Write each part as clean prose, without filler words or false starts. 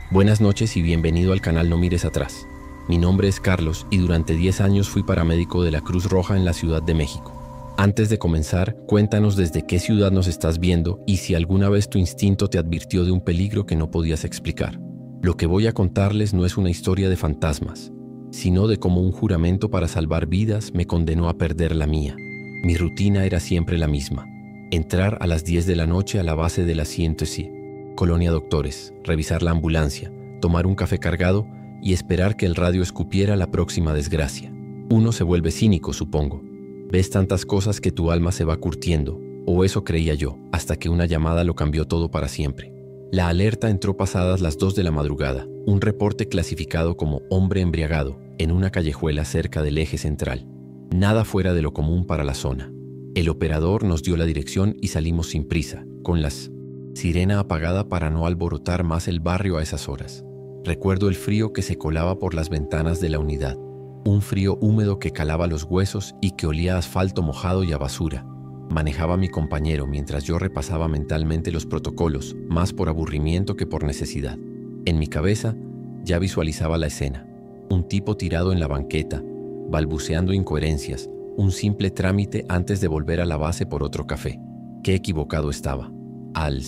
Buenas noches y bienvenido al canal No Mires Atrás. Mi nombre es Carlos y durante 10 años fui paramédico de la Cruz Roja en la Ciudad de México. Antes de comenzar, cuéntanos desde qué ciudad nos estás viendo y si alguna vez tu instinto te advirtió de un peligro que no podías explicar. Lo que voy a contarles no es una historia de fantasmas, sino de cómo un juramento para salvar vidas me condenó a perder la mía. Mi rutina era siempre la misma: entrar a las 10 de la noche a la base de la CNTC, Colonia Doctores, revisar la ambulancia, tomar un café cargado y esperar que el radio escupiera la próxima desgracia. Uno se vuelve cínico, supongo. Ves tantas cosas que tu alma se va curtiendo, o eso creía yo, hasta que una llamada lo cambió todo para siempre. La alerta entró pasadas las 2 de la madrugada, un reporte clasificado como hombre embriagado en una callejuela cerca del eje central. Nada fuera de lo común para la zona. El operador nos dio la dirección y salimos sin prisa, con las sirena apagada para no alborotar más el barrio a esas horas. Recuerdo el frío que se colaba por las ventanas de la unidad, un frío húmedo que calaba los huesos y que olía a asfalto mojado y a basura. Manejaba mi compañero mientras yo repasaba mentalmente los protocolos, más por aburrimiento que por necesidad. En mi cabeza ya visualizaba la escena: un tipo tirado en la banqueta, balbuceando incoherencias, un simple trámite antes de volver a la base por otro café. Qué equivocado estaba. Al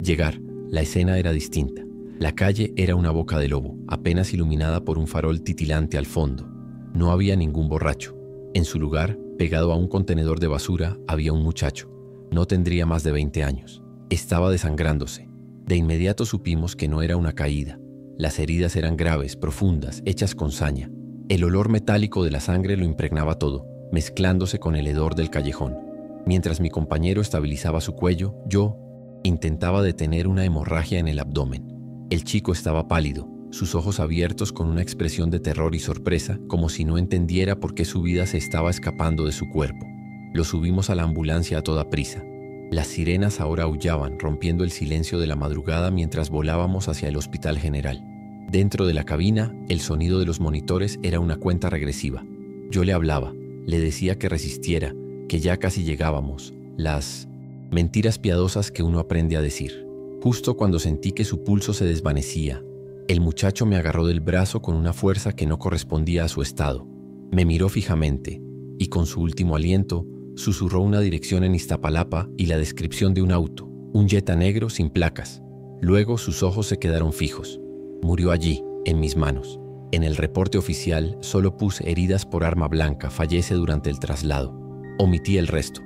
llegar, la escena era distinta. La calle era una boca de lobo, apenas iluminada por un farol titilante al fondo. No había ningún borracho. En su lugar, pegado a un contenedor de basura, había un muchacho. No tendría más de 20 años. Estaba desangrándose. De inmediato supimos que no era una caída. Las heridas eran graves, profundas, hechas con saña. El olor metálico de la sangre lo impregnaba todo, mezclándose con el hedor del callejón. Mientras mi compañero estabilizaba su cuello, yo intentaba detener una hemorragia en el abdomen. El chico estaba pálido, sus ojos abiertos con una expresión de terror y sorpresa, como si no entendiera por qué su vida se estaba escapando de su cuerpo. Lo subimos a la ambulancia a toda prisa. Las sirenas ahora aullaban, rompiendo el silencio de la madrugada mientras volábamos hacia el Hospital General. Dentro de la cabina, el sonido de los monitores era una cuenta regresiva. Yo le hablaba, le decía que resistiera, que ya casi llegábamos. Las mentiras piadosas que uno aprende a decir. Justo cuando sentí que su pulso se desvanecía, el muchacho me agarró del brazo con una fuerza que no correspondía a su estado. Me miró fijamente y con su último aliento susurró una dirección en Iztapalapa y la descripción de un auto, un Jetta negro sin placas. Luego sus ojos se quedaron fijos. Murió allí, en mis manos. En el reporte oficial solo puse heridas por arma blanca, fallece durante el traslado. Omití el resto.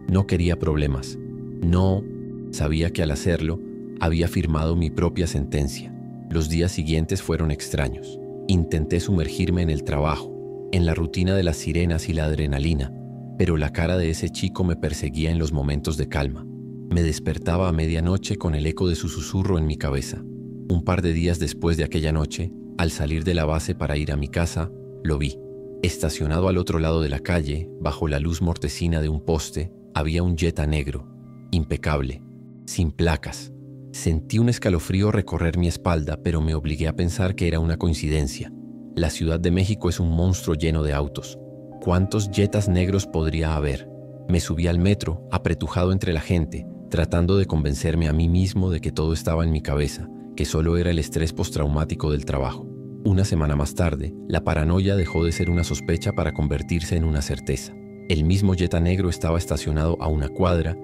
No quería problemas. No sabía que al hacerlo había firmado mi propia sentencia. Los días siguientes fueron extraños. Intenté sumergirme en el trabajo, en la rutina de las sirenas y la adrenalina, pero la cara de ese chico me perseguía en los momentos de calma. Me despertaba a medianoche con el eco de su susurro en mi cabeza. Un par de días después de aquella noche, al salir de la base para ir a mi casa, lo vi. Estacionado al otro lado de la calle, bajo la luz mortecina de un poste, había un Jetta negro, impecable, sin placas. Sentí un escalofrío recorrer mi espalda, pero me obligué a pensar que era una coincidencia. La Ciudad de México es un monstruo lleno de autos. ¿Cuántos Jettas negros podría haber? Me subí al metro, apretujado entre la gente, tratando de convencerme a mí mismo de que todo estaba en mi cabeza, que solo era el estrés postraumático del trabajo. Una semana más tarde, la paranoia dejó de ser una sospecha para convertirse en una certeza. El mismo Jetta negro estaba estacionado a una cuadra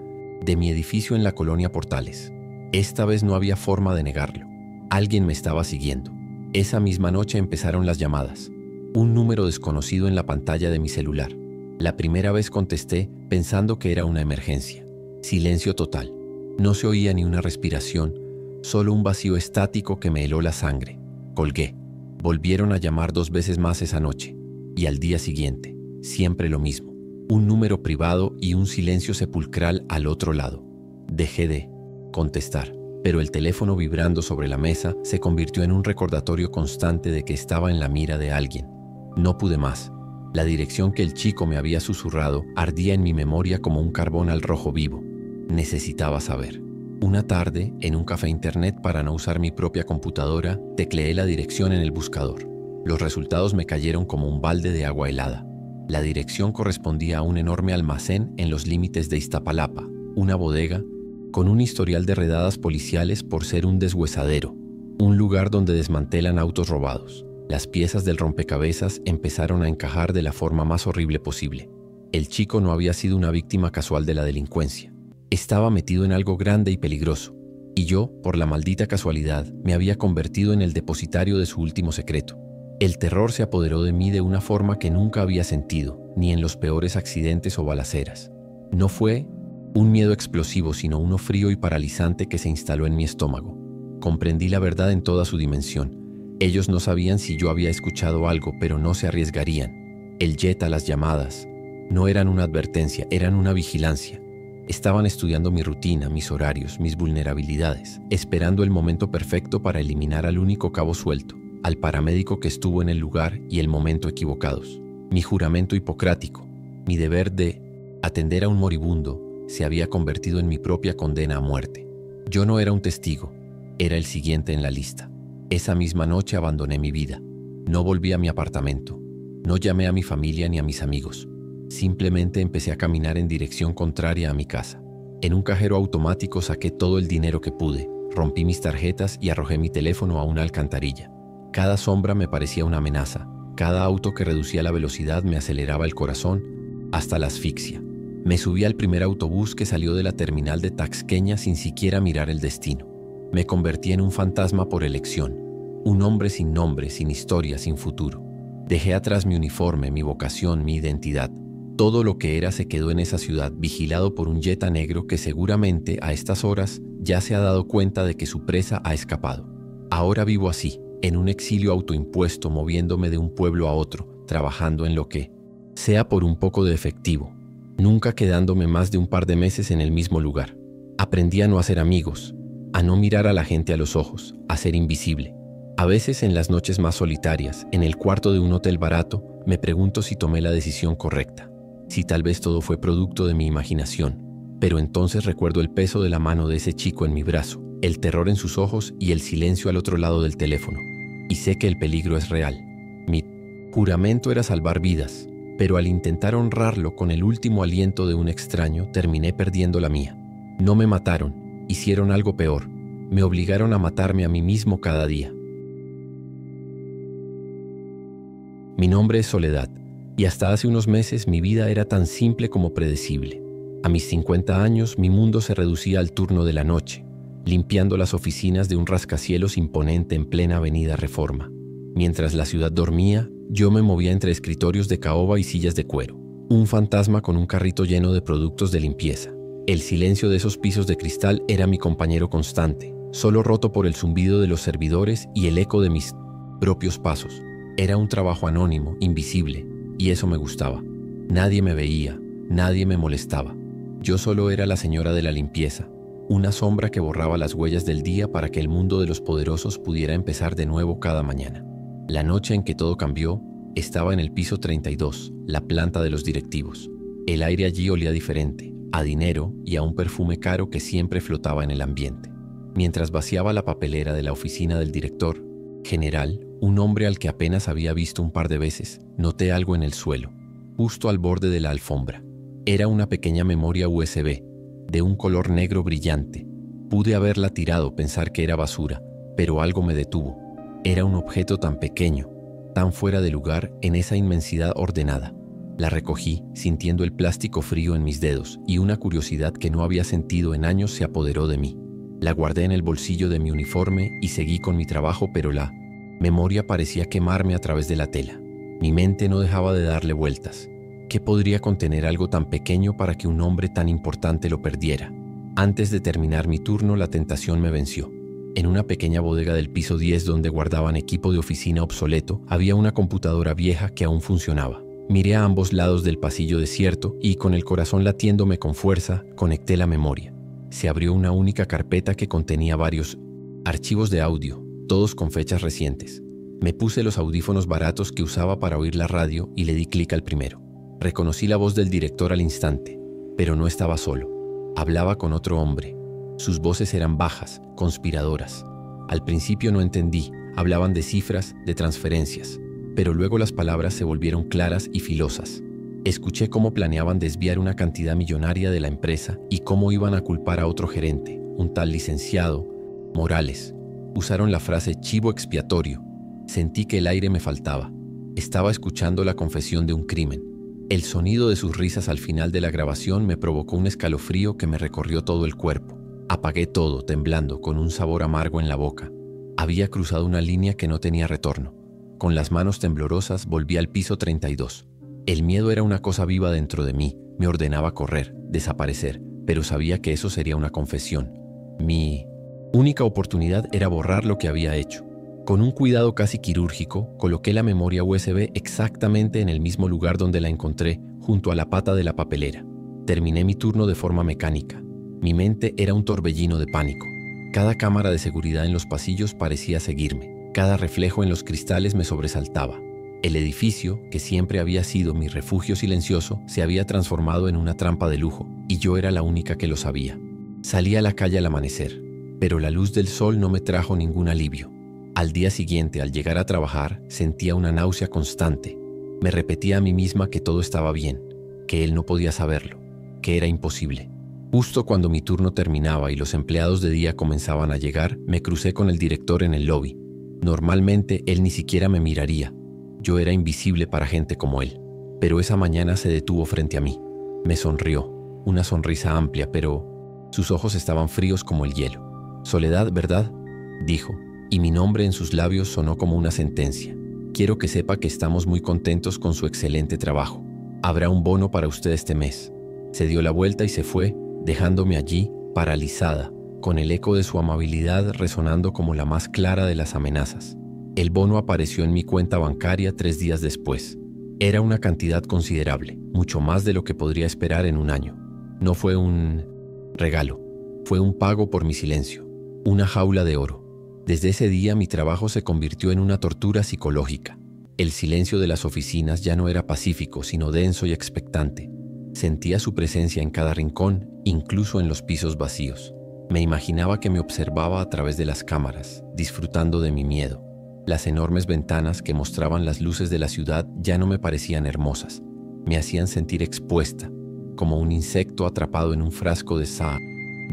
de mi edificio en la colonia Portales. Esta vez no había forma de negarlo. Alguien me estaba siguiendo. Esa misma noche empezaron las llamadas. Un número desconocido en la pantalla de mi celular. La primera vez contesté pensando que era una emergencia. Silencio total. No se oía ni una respiración, solo un vacío estático que me heló la sangre. Colgué. Volvieron a llamar 2 veces más esa noche. Y al día siguiente, siempre lo mismo. Un número privado y un silencio sepulcral al otro lado. Dejé de contestar, pero el teléfono vibrando sobre la mesa se convirtió en un recordatorio constante de que estaba en la mira de alguien. No pude más. La dirección que el chico me había susurrado ardía en mi memoria como un carbón al rojo vivo. Necesitaba saber. Una tarde, en un café internet para no usar mi propia computadora, tecleé la dirección en el buscador. Los resultados me cayeron como un balde de agua helada. La dirección correspondía a un enorme almacén en los límites de Iztapalapa, una bodega con un historial de redadas policiales por ser un deshuesadero. Un lugar donde desmantelan autos robados. Las piezas del rompecabezas empezaron a encajar de la forma más horrible posible. El chico no había sido una víctima casual de la delincuencia. Estaba metido en algo grande y peligroso. Y yo, por la maldita casualidad, me había convertido en el depositario de su último secreto. El terror se apoderó de mí de una forma que nunca había sentido, ni en los peores accidentes o balaceras. No fue un miedo explosivo, sino uno frío y paralizante que se instaló en mi estómago. Comprendí la verdad en toda su dimensión. Ellos no sabían si yo había escuchado algo, pero no se arriesgarían. El jet a las llamadas no eran una advertencia, eran una vigilancia. Estaban estudiando mi rutina, mis horarios, mis vulnerabilidades, esperando el momento perfecto para eliminar al único cabo suelto, al paramédico que estuvo en el lugar y el momento equivocados. Mi juramento hipocrático, mi deber de atender a un moribundo, se había convertido en mi propia condena a muerte. Yo no era un testigo, era el siguiente en la lista. Esa misma noche abandoné mi vida. No volví a mi apartamento. No llamé a mi familia ni a mis amigos. Simplemente empecé a caminar en dirección contraria a mi casa. En un cajero automático saqué todo el dinero que pude, rompí mis tarjetas y arrojé mi teléfono a una alcantarilla. Cada sombra me parecía una amenaza. Cada auto que reducía la velocidad me aceleraba el corazón hasta la asfixia. Me subí al primer autobús que salió de la terminal de Taxqueña sin siquiera mirar el destino. Me convertí en un fantasma por elección, un hombre sin nombre, sin historia, sin futuro. Dejé atrás mi uniforme, mi vocación, mi identidad. Todo lo que era se quedó en esa ciudad, vigilado por un Jetta negro que seguramente a estas horas ya se ha dado cuenta de que su presa ha escapado. Ahora vivo así, en un exilio autoimpuesto, moviéndome de un pueblo a otro, trabajando en lo que sea por un poco de efectivo, nunca quedándome más de un par de meses en el mismo lugar. Aprendí a no hacer amigos, a no mirar a la gente a los ojos, a ser invisible. A veces en las noches más solitarias, en el cuarto de un hotel barato, me pregunto si tomé la decisión correcta, si tal vez todo fue producto de mi imaginación. Pero entonces recuerdo el peso de la mano de ese chico en mi brazo, el terror en sus ojos y el silencio al otro lado del teléfono. Y sé que el peligro es real. Mi juramento era salvar vidas, pero al intentar honrarlo con el último aliento de un extraño, terminé perdiendo la mía. No me mataron, hicieron algo peor. Me obligaron a matarme a mí mismo cada día. Mi nombre es Soledad, y hasta hace unos meses mi vida era tan simple como predecible. A mis 50 años mi mundo se reducía al turno de la noche, limpiando las oficinas de un rascacielos imponente en plena avenida Reforma. Mientras la ciudad dormía, yo me movía entre escritorios de caoba y sillas de cuero, un fantasma con un carrito lleno de productos de limpieza. El silencio de esos pisos de cristal era mi compañero constante, solo roto por el zumbido de los servidores y el eco de mis propios pasos. Era un trabajo anónimo, invisible, y eso me gustaba. Nadie me veía, nadie me molestaba. Yo solo era la señora de la limpieza, una sombra que borraba las huellas del día para que el mundo de los poderosos pudiera empezar de nuevo cada mañana. La noche en que todo cambió, estaba en el piso 32, la planta de los directivos. El aire allí olía diferente, a dinero y a un perfume caro que siempre flotaba en el ambiente. Mientras vaciaba la papelera de la oficina del director general, un hombre al que apenas había visto un par de veces, noté algo en el suelo, justo al borde de la alfombra. Era una pequeña memoria USB, de un color negro brillante. Pude haberla tirado, pensar que era basura, pero algo me detuvo. Era un objeto tan pequeño, tan fuera de lugar en esa inmensidad ordenada. La recogí, sintiendo el plástico frío en mis dedos, y una curiosidad que no había sentido en años se apoderó de mí. La guardé en el bolsillo de mi uniforme y seguí con mi trabajo, pero la memoria parecía quemarme a través de la tela. Mi mente no dejaba de darle vueltas. ¿Qué podría contener algo tan pequeño para que un hombre tan importante lo perdiera? Antes de terminar mi turno, la tentación me venció. En una pequeña bodega del piso 10 donde guardaban equipo de oficina obsoleto, había una computadora vieja que aún funcionaba. Miré a ambos lados del pasillo desierto y, con el corazón latiéndome con fuerza, conecté la memoria. Se abrió una única carpeta que contenía varios archivos de audio, todos con fechas recientes. Me puse los audífonos baratos que usaba para oír la radio y le di clic al primero. Reconocí la voz del director al instante, pero no estaba solo. Hablaba con otro hombre. Sus voces eran bajas, conspiradoras. Al principio no entendí, hablaban de cifras, de transferencias, pero luego las palabras se volvieron claras y filosas. Escuché cómo planeaban desviar una cantidad millonaria de la empresa y cómo iban a culpar a otro gerente, un tal licenciado Morales. Usaron la frase chivo expiatorio. Sentí que el aire me faltaba. Estaba escuchando la confesión de un crimen. El sonido de sus risas al final de la grabación me provocó un escalofrío que me recorrió todo el cuerpo. Apagué todo, temblando, con un sabor amargo en la boca. Había cruzado una línea que no tenía retorno. Con las manos temblorosas volví al piso 32. El miedo era una cosa viva dentro de mí. Me ordenaba correr, desaparecer, pero sabía que eso sería una confesión. Mi única oportunidad era borrar lo que había hecho. Con un cuidado casi quirúrgico, coloqué la memoria USB exactamente en el mismo lugar donde la encontré, junto a la pata de la papelera. Terminé mi turno de forma mecánica. Mi mente era un torbellino de pánico. Cada cámara de seguridad en los pasillos parecía seguirme. Cada reflejo en los cristales me sobresaltaba. El edificio, que siempre había sido mi refugio silencioso, se había transformado en una trampa de lujo, y yo era la única que lo sabía. Salí a la calle al amanecer, pero la luz del sol no me trajo ningún alivio. Al día siguiente, al llegar a trabajar, sentía una náusea constante. Me repetía a mí misma que todo estaba bien, que él no podía saberlo, que era imposible. Justo cuando mi turno terminaba y los empleados de día comenzaban a llegar, me crucé con el director en el lobby. Normalmente, él ni siquiera me miraría. Yo era invisible para gente como él. Pero esa mañana se detuvo frente a mí. Me sonrió, una sonrisa amplia, pero sus ojos estaban fríos como el hielo. «Soledad, ¿verdad?», dijo, y mi nombre en sus labios sonó como una sentencia. «Quiero que sepa que estamos muy contentos con su excelente trabajo. Habrá un bono para usted este mes». Se dio la vuelta y se fue, dejándome allí, paralizada, con el eco de su amabilidad resonando como la más clara de las amenazas. El bono apareció en mi cuenta bancaria 3 días después. Era una cantidad considerable, mucho más de lo que podría esperar en un año. No fue un regalo, fue un pago por mi silencio, una jaula de oro. Desde ese día mi trabajo se convirtió en una tortura psicológica. El silencio de las oficinas ya no era pacífico, sino denso y expectante. Sentía su presencia en cada rincón, incluso en los pisos vacíos. Me imaginaba que me observaba a través de las cámaras, disfrutando de mi miedo. Las enormes ventanas que mostraban las luces de la ciudad ya no me parecían hermosas. Me hacían sentir expuesta, como un insecto atrapado en un frasco de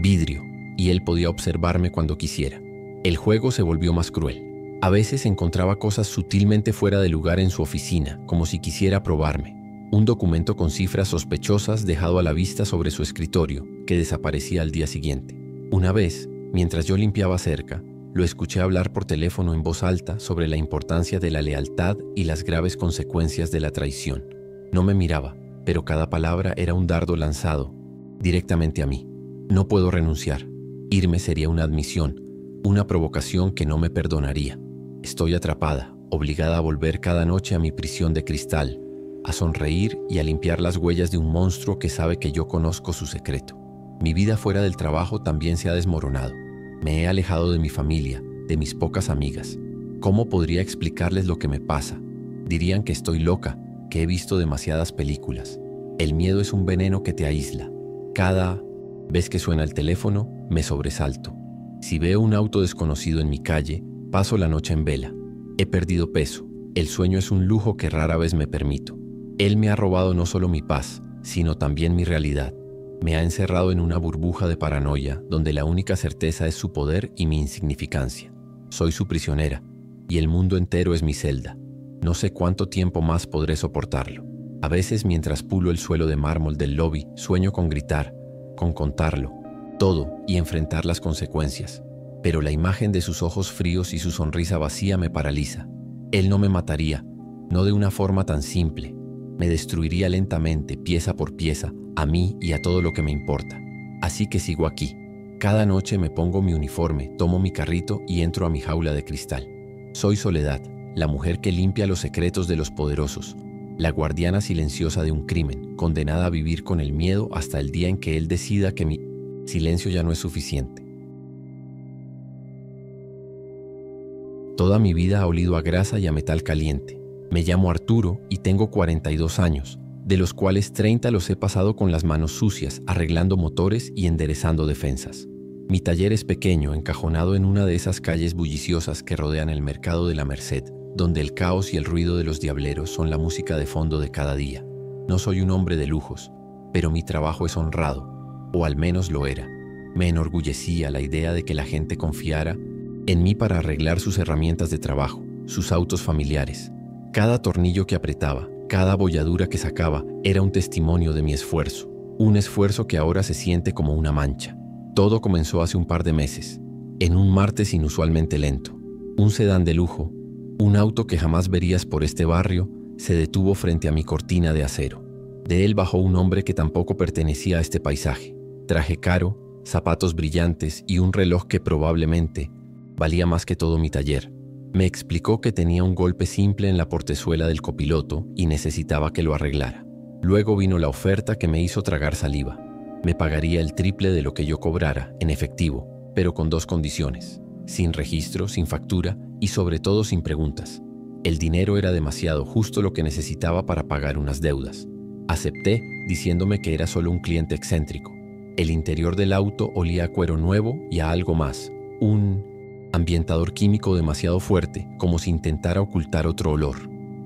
vidrio, y él podía observarme cuando quisiera. El juego se volvió más cruel. A veces encontraba cosas sutilmente fuera de lugar en su oficina, como si quisiera probarme. Un documento con cifras sospechosas dejado a la vista sobre su escritorio, que desaparecía al día siguiente. Una vez, mientras yo limpiaba cerca, lo escuché hablar por teléfono en voz alta sobre la importancia de la lealtad y las graves consecuencias de la traición. No me miraba, pero cada palabra era un dardo lanzado directamente a mí. No puedo renunciar. Irme sería una admisión, una provocación que no me perdonaría. Estoy atrapada, obligada a volver cada noche a mi prisión de cristal, a sonreír y a limpiar las huellas de un monstruo que sabe que yo conozco su secreto. Mi vida fuera del trabajo también se ha desmoronado. Me he alejado de mi familia, de mis pocas amigas. ¿Cómo podría explicarles lo que me pasa? Dirían que estoy loca, que he visto demasiadas películas. El miedo es un veneno que te aísla. Cada vez que suena el teléfono, me sobresalto. Si veo un auto desconocido en mi calle, paso la noche en vela. He perdido peso. El sueño es un lujo que rara vez me permito. Él me ha robado no solo mi paz, sino también mi realidad. Me ha encerrado en una burbuja de paranoia, donde la única certeza es su poder y mi insignificancia. Soy su prisionera, y el mundo entero es mi celda. No sé cuánto tiempo más podré soportarlo. A veces, mientras pulo el suelo de mármol del lobby, sueño con gritar, con contarlo, todo y enfrentar las consecuencias. Pero la imagen de sus ojos fríos y su sonrisa vacía me paraliza. Él no me mataría, no de una forma tan simple. Me destruiría lentamente, pieza por pieza, a mí y a todo lo que me importa. Así que sigo aquí. Cada noche me pongo mi uniforme, tomo mi carrito y entro a mi jaula de cristal. Soy Soledad, la mujer que limpia los secretos de los poderosos, la guardiana silenciosa de un crimen, condenada a vivir con el miedo hasta el día en que él decida que mi silencio ya no es suficiente. Toda mi vida ha olido a grasa y a metal caliente. Me llamo Arturo y tengo 42 años, de los cuales 30 los he pasado con las manos sucias, arreglando motores y enderezando defensas. Mi taller es pequeño, encajonado en una de esas calles bulliciosas que rodean el mercado de la Merced, donde el caos y el ruido de los diableros son la música de fondo de cada día. No soy un hombre de lujos, pero mi trabajo es honrado, o al menos lo era. Me enorgullecía la idea de que la gente confiara en mí para arreglar sus herramientas de trabajo, sus autos familiares. Cada tornillo que apretaba, cada abolladura que sacaba era un testimonio de mi esfuerzo, un esfuerzo que ahora se siente como una mancha. Todo comenzó hace un par de meses, en un martes inusualmente lento. Un sedán de lujo, un auto que jamás verías por este barrio, se detuvo frente a mi cortina de acero. De él bajó un hombre que tampoco pertenecía a este paisaje. Traje caro, zapatos brillantes y un reloj que probablemente valía más que todo mi taller. Me explicó que tenía un golpe simple en la portezuela del copiloto y necesitaba que lo arreglara. Luego vino la oferta que me hizo tragar saliva. Me pagaría el triple de lo que yo cobrara, en efectivo, pero con dos condiciones: sin registro, sin factura y sobre todo sin preguntas. El dinero era demasiado, justo lo que necesitaba para pagar unas deudas. Acepté, diciéndome que era solo un cliente excéntrico. El interior del auto olía a cuero nuevo y a algo más, un ambientador químico demasiado fuerte, como si intentara ocultar otro olor.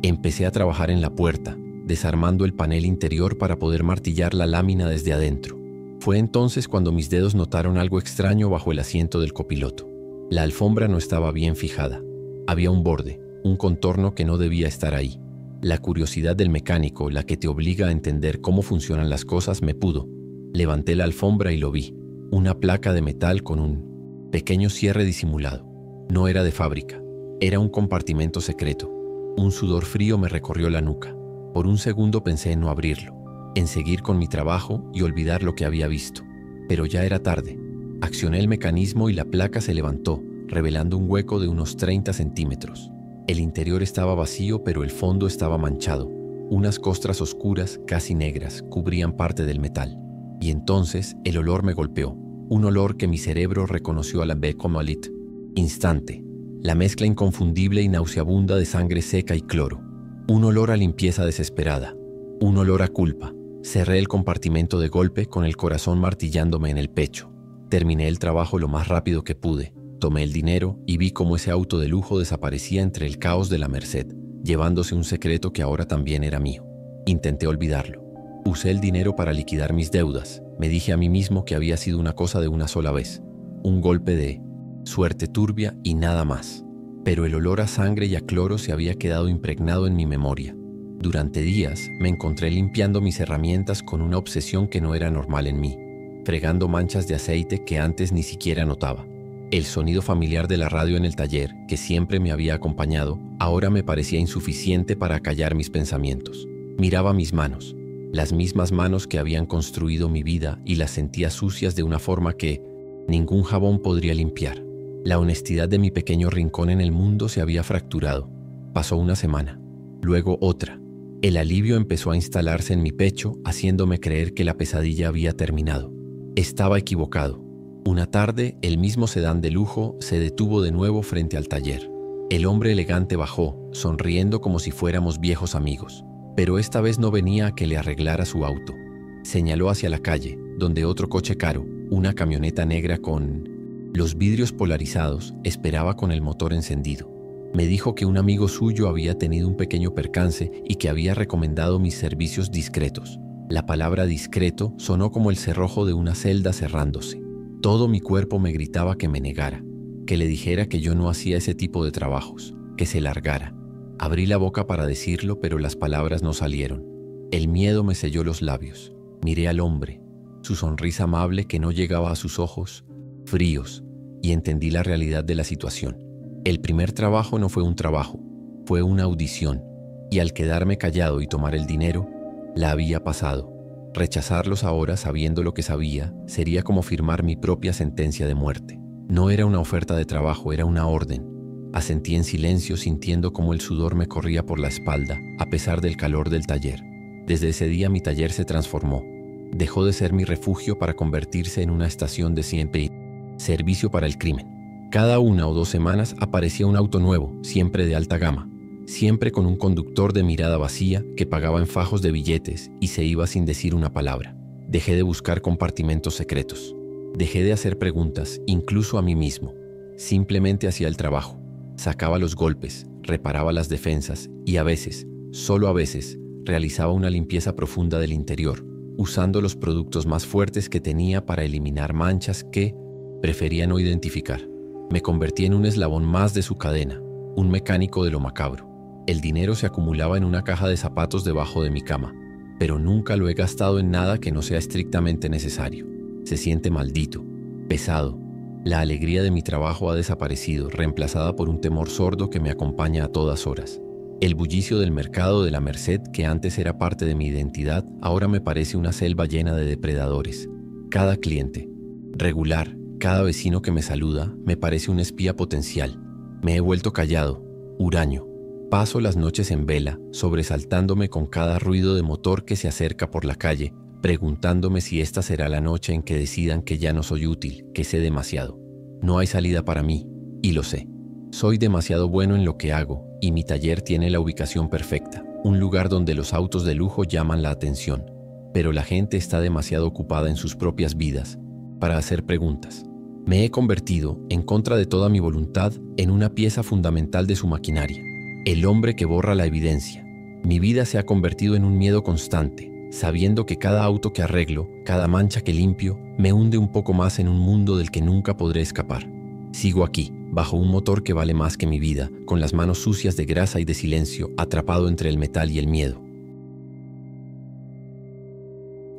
Empecé a trabajar en la puerta, desarmando el panel interior para poder martillar la lámina desde adentro. Fue entonces cuando mis dedos notaron algo extraño bajo el asiento del copiloto. La alfombra no estaba bien fijada. Había un borde, un contorno que no debía estar ahí. La curiosidad del mecánico, la que te obliga a entender cómo funcionan las cosas, me pudo. Levanté la alfombra y lo vi. Una placa de metal con un pequeño cierre disimulado. No era de fábrica. Era un compartimento secreto. Un sudor frío me recorrió la nuca. Por un segundo pensé en no abrirlo, en seguir con mi trabajo y olvidar lo que había visto. Pero ya era tarde. Accioné el mecanismo y la placa se levantó, revelando un hueco de unos 30 centímetros. El interior estaba vacío, pero el fondo estaba manchado. Unas costras oscuras, casi negras, cubrían parte del metal. Y entonces el olor me golpeó. Un olor que mi cerebro reconoció a la Becomalit. Instante. La mezcla inconfundible y nauseabunda de sangre seca y cloro. Un olor a limpieza desesperada. Un olor a culpa. Cerré el compartimento de golpe con el corazón martillándome en el pecho. Terminé el trabajo lo más rápido que pude. Tomé el dinero y vi cómo ese auto de lujo desaparecía entre el caos de la Merced, llevándose un secreto que ahora también era mío. Intenté olvidarlo. Usé el dinero para liquidar mis deudas. Me dije a mí mismo que había sido una cosa de una sola vez. Un golpe de suerte turbia y nada más. Pero el olor a sangre y a cloro se había quedado impregnado en mi memoria. Durante días me encontré limpiando mis herramientas con una obsesión que no era normal en mí, fregando manchas de aceite que antes ni siquiera notaba. El sonido familiar de la radio en el taller, que siempre me había acompañado, ahora me parecía insuficiente para acallar mis pensamientos. Miraba mis manos, las mismas manos que habían construido mi vida, y las sentía sucias de una forma que ningún jabón podría limpiar. La honestidad de mi pequeño rincón en el mundo se había fracturado. Pasó una semana, luego otra. El alivio empezó a instalarse en mi pecho, haciéndome creer que la pesadilla había terminado. Estaba equivocado. Una tarde, el mismo sedán de lujo se detuvo de nuevo frente al taller. El hombre elegante bajó, sonriendo como si fuéramos viejos amigos. Pero esta vez no venía a que le arreglara su auto. Señaló hacia la calle, donde otro coche caro, una camioneta negra con los vidrios polarizados, esperaba con el motor encendido. Me dijo que un amigo suyo había tenido un pequeño percance y que había recomendado mis servicios discretos. La palabra discreto sonó como el cerrojo de una celda cerrándose. Todo mi cuerpo me gritaba que me negara, que le dijera que yo no hacía ese tipo de trabajos, que se largara. Abrí la boca para decirlo, pero las palabras no salieron. El miedo me selló los labios. Miré al hombre, su sonrisa amable que no llegaba a sus ojos, fríos, y entendí la realidad de la situación. El primer trabajo no fue un trabajo, fue una audición, y al quedarme callado y tomar el dinero, la había pasado. Rechazarlos ahora, sabiendo lo que sabía, sería como firmar mi propia sentencia de muerte. No era una oferta de trabajo, era una orden. Asentí en silencio, sintiendo cómo el sudor me corría por la espalda, a pesar del calor del taller. Desde ese día mi taller se transformó. Dejó de ser mi refugio para convertirse en una estación de CNPI, servicio para el crimen. Cada 1 o 2 semanas aparecía un auto nuevo, siempre de alta gama, siempre con un conductor de mirada vacía que pagaba en fajos de billetes y se iba sin decir una palabra. Dejé de buscar compartimentos secretos. Dejé de hacer preguntas, incluso a mí mismo. Simplemente hacía el trabajo. Sacaba los golpes, reparaba las defensas y a veces, solo a veces, realizaba una limpieza profunda del interior, usando los productos más fuertes que tenía para eliminar manchas que prefería no identificar. Me convertí en un eslabón más de su cadena, un mecánico de lo macabro. El dinero se acumulaba en una caja de zapatos debajo de mi cama, pero nunca lo he gastado en nada que no sea estrictamente necesario. Se siente maldito, pesado. La alegría de mi trabajo ha desaparecido, reemplazada por un temor sordo que me acompaña a todas horas. El bullicio del mercado de la Merced, que antes era parte de mi identidad, ahora me parece una selva llena de depredadores. Cada cliente, regular, cada vecino que me saluda, me parece un espía potencial. Me he vuelto callado, huraño. Paso las noches en vela, sobresaltándome con cada ruido de motor que se acerca por la calle, preguntándome si esta será la noche en que decidan que ya no soy útil, que sé demasiado. No hay salida para mí, y lo sé. Soy demasiado bueno en lo que hago, y mi taller tiene la ubicación perfecta, un lugar donde los autos de lujo llaman la atención, pero la gente está demasiado ocupada en sus propias vidas para hacer preguntas. Me he convertido, en contra de toda mi voluntad, en una pieza fundamental de su maquinaria, el hombre que borra la evidencia. Mi vida se ha convertido en un miedo constante, sabiendo que cada auto que arreglo, cada mancha que limpio, me hunde un poco más en un mundo del que nunca podré escapar. Sigo aquí, bajo un motor que vale más que mi vida, con las manos sucias de grasa y de silencio, atrapado entre el metal y el miedo.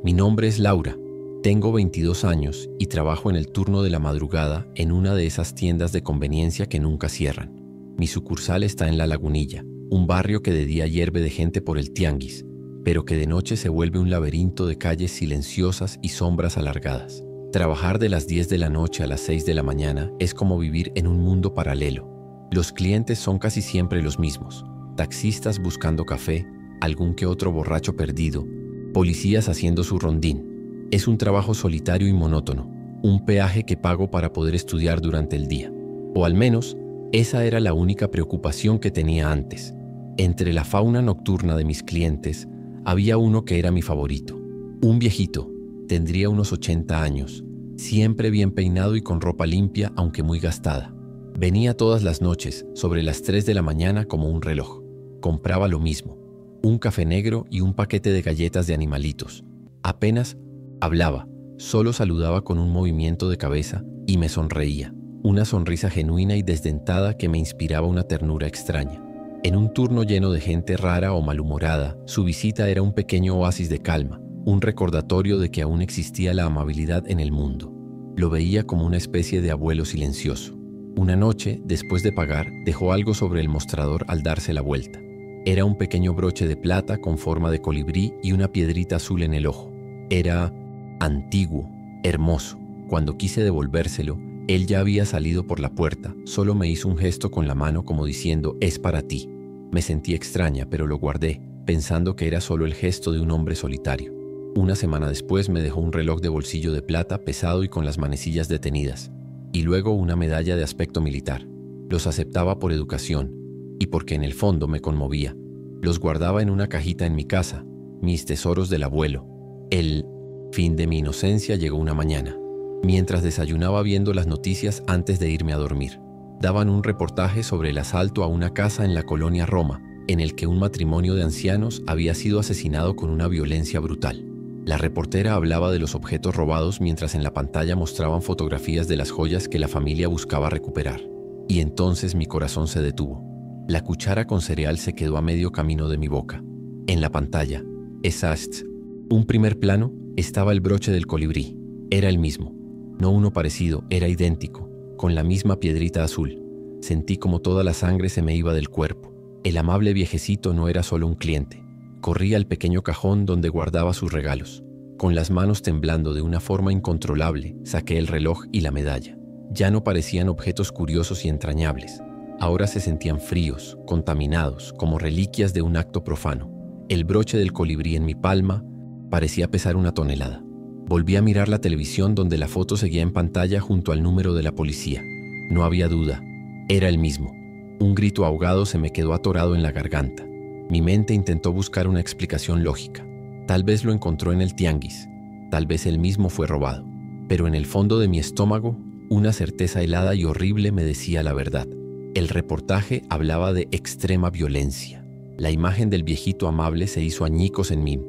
Mi nombre es Laura. Tengo 22 años y trabajo en el turno de la madrugada en una de esas tiendas de conveniencia que nunca cierran. Mi sucursal está en La Lagunilla, un barrio que de día hierve de gente por el tianguis, pero que de noche se vuelve un laberinto de calles silenciosas y sombras alargadas. Trabajar de las 10 de la noche a las 6 de la mañana es como vivir en un mundo paralelo. Los clientes son casi siempre los mismos: taxistas buscando café, algún que otro borracho perdido, policías haciendo su rondín. Es un trabajo solitario y monótono, un peaje que pago para poder estudiar durante el día. O al menos, esa era la única preocupación que tenía antes. Entre la fauna nocturna de mis clientes, había uno que era mi favorito. Un viejito, tendría unos 80 años, siempre bien peinado y con ropa limpia aunque muy gastada. Venía todas las noches, sobre las 3 de la mañana como un reloj. Compraba lo mismo, un café negro y un paquete de galletas de animalitos. Apenas hablaba, solo saludaba con un movimiento de cabeza y me sonreía, una sonrisa genuina y desdentada que me inspiraba una ternura extraña. En un turno lleno de gente rara o malhumorada, su visita era un pequeño oasis de calma, un recordatorio de que aún existía la amabilidad en el mundo. Lo veía como una especie de abuelo silencioso. Una noche, después de pagar, dejó algo sobre el mostrador al darse la vuelta. Era un pequeño broche de plata con forma de colibrí y una piedrita azul en el ojo. Era antiguo, hermoso. Cuando quise devolvérselo, él ya había salido por la puerta. Solo me hizo un gesto con la mano como diciendo: «Es para ti». Me sentí extraña, pero lo guardé, pensando que era solo el gesto de un hombre solitario. Una semana después me dejó un reloj de bolsillo de plata pesado y con las manecillas detenidas, y luego una medalla de aspecto militar. Los aceptaba por educación y porque en el fondo me conmovía. Los guardaba en una cajita en mi casa, mis tesoros del abuelo. El fin de mi inocencia llegó una mañana, mientras desayunaba viendo las noticias antes de irme a dormir. Daban un reportaje sobre el asalto a una casa en la colonia Roma, en el que un matrimonio de ancianos había sido asesinado con una violencia brutal. La reportera hablaba de los objetos robados mientras en la pantalla mostraban fotografías de las joyas que la familia buscaba recuperar. Y entonces mi corazón se detuvo. La cuchara con cereal se quedó a medio camino de mi boca. En la pantalla, exact, un primer plano, estaba el broche del colibrí. Era el mismo. No uno parecido, era idéntico, con la misma piedrita azul. Sentí como toda la sangre se me iba del cuerpo. El amable viejecito no era solo un cliente. Corrí al pequeño cajón donde guardaba sus regalos. Con las manos temblando de una forma incontrolable, saqué el reloj y la medalla. Ya no parecían objetos curiosos y entrañables. Ahora se sentían fríos, contaminados, como reliquias de un acto profano. El broche del colibrí en mi palma parecía pesar 1 tonelada. Volví a mirar la televisión donde la foto seguía en pantalla junto al número de la policía. No había duda, era el mismo. Un grito ahogado se me quedó atorado en la garganta. Mi mente intentó buscar una explicación lógica. Tal vez lo encontró en el tianguis, tal vez él mismo fue robado. Pero en el fondo de mi estómago, una certeza helada y horrible me decía la verdad. El reportaje hablaba de extrema violencia. La imagen del viejito amable se hizo añicos en mí,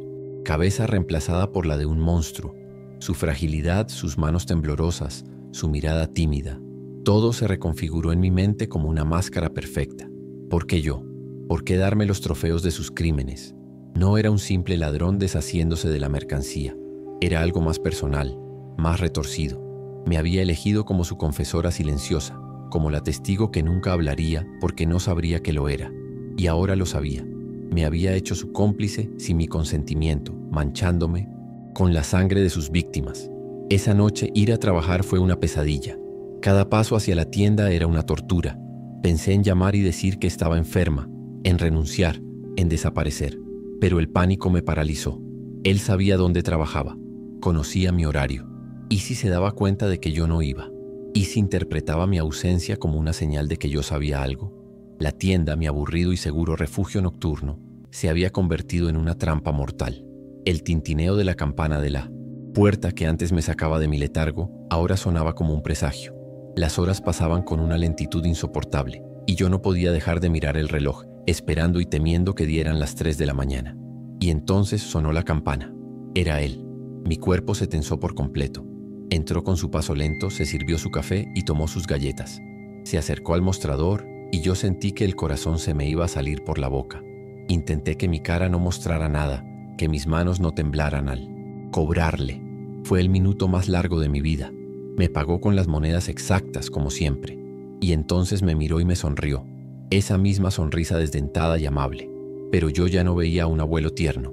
cabeza reemplazada por la de un monstruo. Su fragilidad, sus manos temblorosas, su mirada tímida. Todo se reconfiguró en mi mente como una máscara perfecta. ¿Por qué yo? ¿Por qué darme los trofeos de sus crímenes? No era un simple ladrón deshaciéndose de la mercancía. Era algo más personal, más retorcido. Me había elegido como su confesora silenciosa, como la testigo que nunca hablaría porque no sabría que lo era. Y ahora lo sabía. Me había hecho su cómplice sin mi consentimiento, manchándome con la sangre de sus víctimas. Esa noche ir a trabajar fue una pesadilla. Cada paso hacia la tienda era una tortura. Pensé en llamar y decir que estaba enferma, en renunciar, en desaparecer. Pero el pánico me paralizó. Él sabía dónde trabajaba, conocía mi horario. ¿Y si se daba cuenta de que yo no iba? ¿Y si interpretaba mi ausencia como una señal de que yo sabía algo? La tienda, mi aburrido y seguro refugio nocturno, se había convertido en una trampa mortal. El tintineo de la campana de la puerta que antes me sacaba de mi letargo, ahora sonaba como un presagio. Las horas pasaban con una lentitud insoportable, y yo no podía dejar de mirar el reloj, esperando y temiendo que dieran las 3 de la mañana. Y entonces sonó la campana. Era él. Mi cuerpo se tensó por completo. Entró con su paso lento, se sirvió su café y tomó sus galletas. Se acercó al mostrador y yo sentí que el corazón se me iba a salir por la boca. Intenté que mi cara no mostrara nada, que mis manos no temblaran al cobrarle. Fue el minuto más largo de mi vida. Me pagó con las monedas exactas, como siempre. Y entonces me miró y me sonrió. Esa misma sonrisa desdentada y amable. Pero yo ya no veía a un abuelo tierno.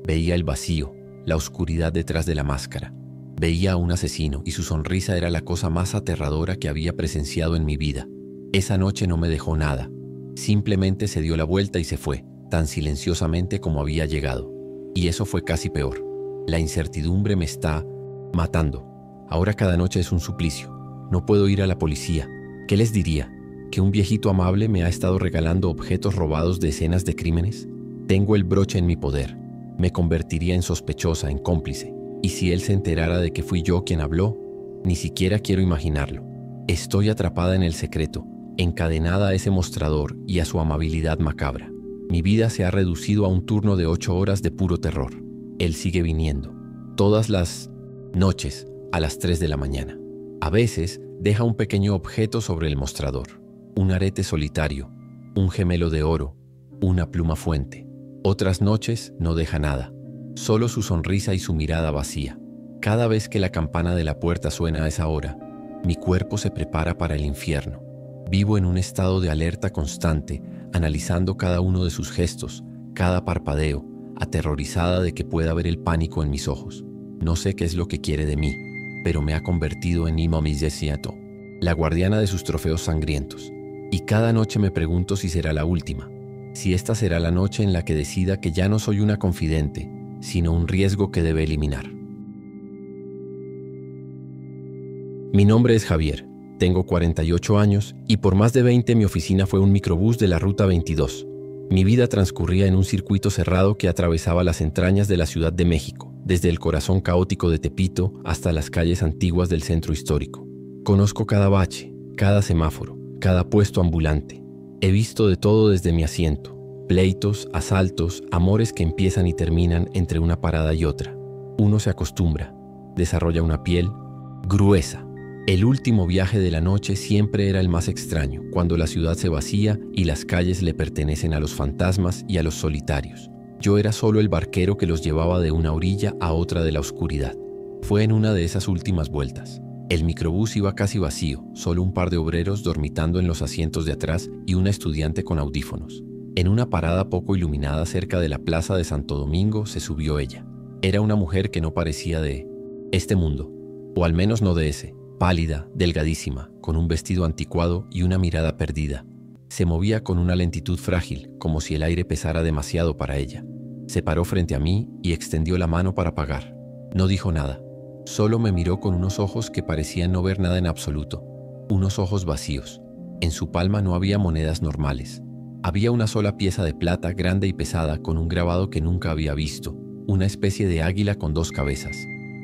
Veía el vacío, la oscuridad detrás de la máscara. Veía a un asesino y su sonrisa era la cosa más aterradora que había presenciado en mi vida. Esa noche no me dejó nada. Simplemente se dio la vuelta y se fue, tan silenciosamente como había llegado. Y eso fue casi peor. La incertidumbre me está matando. Ahora cada noche es un suplicio. No puedo ir a la policía. ¿Qué les diría? ¿Que un viejito amable me ha estado regalando objetos robados de escenas de crímenes? Tengo el broche en mi poder. Me convertiría en sospechosa, en cómplice. Y si él se enterara de que fui yo quien habló, ni siquiera quiero imaginarlo. Estoy atrapada en el secreto, encadenada a ese mostrador y a su amabilidad macabra. Mi vida se ha reducido a un turno de 8 horas de puro terror. Él sigue viniendo, todas las noches a las 3 de la mañana. A veces deja un pequeño objeto sobre el mostrador, un arete solitario, un gemelo de oro, una pluma fuente. Otras noches no deja nada, solo su sonrisa y su mirada vacía. Cada vez que la campana de la puerta suena a esa hora, mi cuerpo se prepara para el infierno. Vivo en un estado de alerta constante, analizando cada uno de sus gestos, cada parpadeo, aterrorizada de que pueda ver el pánico en mis ojos. No sé qué es lo que quiere de mí, pero me ha convertido en Imamizesiato, la guardiana de sus trofeos sangrientos. Y cada noche me pregunto si será la última, si esta será la noche en la que decida que ya no soy una confidente, sino un riesgo que debe eliminar. Mi nombre es Javier, tengo 48 años y por más de 20 mi oficina fue un microbús de la Ruta 22. Mi vida transcurría en un circuito cerrado que atravesaba las entrañas de la Ciudad de México, desde el corazón caótico de Tepito hasta las calles antiguas del centro histórico. Conozco cada bache, cada semáforo, cada puesto ambulante. He visto de todo desde mi asiento. Pleitos, asaltos, amores que empiezan y terminan entre una parada y otra. Uno se acostumbra, desarrolla una piel gruesa. El último viaje de la noche siempre era el más extraño, cuando la ciudad se vacía y las calles le pertenecen a los fantasmas y a los solitarios. Yo era solo el barquero que los llevaba de una orilla a otra de la oscuridad. Fue en una de esas últimas vueltas. El microbús iba casi vacío, solo un par de obreros dormitando en los asientos de atrás y una estudiante con audífonos. En una parada poco iluminada cerca de la plaza de Santo Domingo se subió ella. Era una mujer que no parecía de este mundo, o al menos no de ese. Pálida, delgadísima, con un vestido anticuado y una mirada perdida. Se movía con una lentitud frágil, como si el aire pesara demasiado para ella. Se paró frente a mí y extendió la mano para pagar. No dijo nada. Solo me miró con unos ojos que parecían no ver nada en absoluto. Unos ojos vacíos. En su palma no había monedas normales. Había una sola pieza de plata grande y pesada con un grabado que nunca había visto. Una especie de águila con 2 cabezas.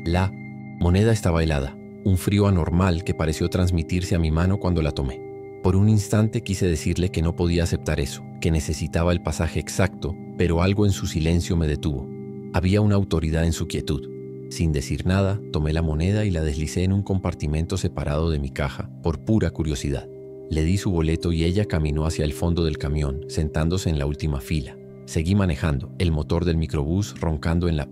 La moneda estaba helada. Un frío anormal que pareció transmitirse a mi mano cuando la tomé. Por un instante quise decirle que no podía aceptar eso, que necesitaba el pasaje exacto, pero algo en su silencio me detuvo. Había una autoridad en su quietud. Sin decir nada, tomé la moneda y la deslicé en un compartimento separado de mi caja, por pura curiosidad. Le di su boleto y ella caminó hacia el fondo del camión, sentándose en la última fila. Seguí manejando, el motor del microbús roncando en la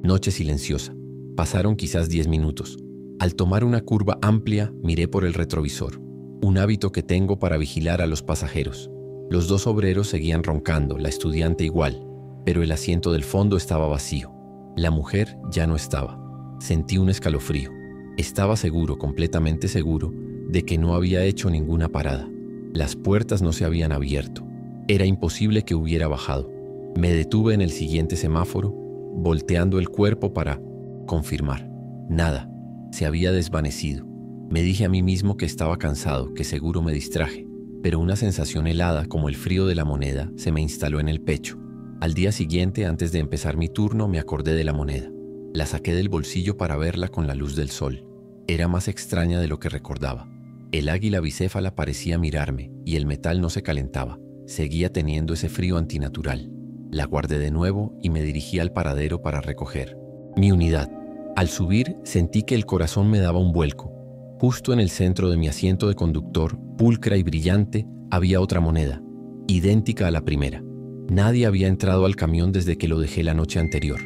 noche silenciosa. Pasaron quizás 10 minutos. Al tomar una curva amplia, miré por el retrovisor. Un hábito que tengo para vigilar a los pasajeros. Los dos obreros seguían roncando, la estudiante igual, pero el asiento del fondo estaba vacío. La mujer ya no estaba. Sentí un escalofrío. Estaba seguro, completamente seguro, de que no había hecho ninguna parada. Las puertas no se habían abierto. Era imposible que hubiera bajado. Me detuve en el siguiente semáforo, volteando el cuerpo para confirmar. Nada. Se había desvanecido. Me dije a mí mismo que estaba cansado, que seguro me distraje, pero una sensación helada como el frío de la moneda se me instaló en el pecho. Al día siguiente, antes de empezar mi turno, me acordé de la moneda. La saqué del bolsillo para verla con la luz del sol. Era más extraña de lo que recordaba. El águila bicéfala parecía mirarme y el metal no se calentaba. Seguía teniendo ese frío antinatural. La guardé de nuevo y me dirigí al paradero para recoger mi unidad. Al subir, sentí que el corazón me daba un vuelco. Justo en el centro de mi asiento de conductor, pulcra y brillante, había otra moneda, idéntica a la primera. Nadie había entrado al camión desde que lo dejé la noche anterior.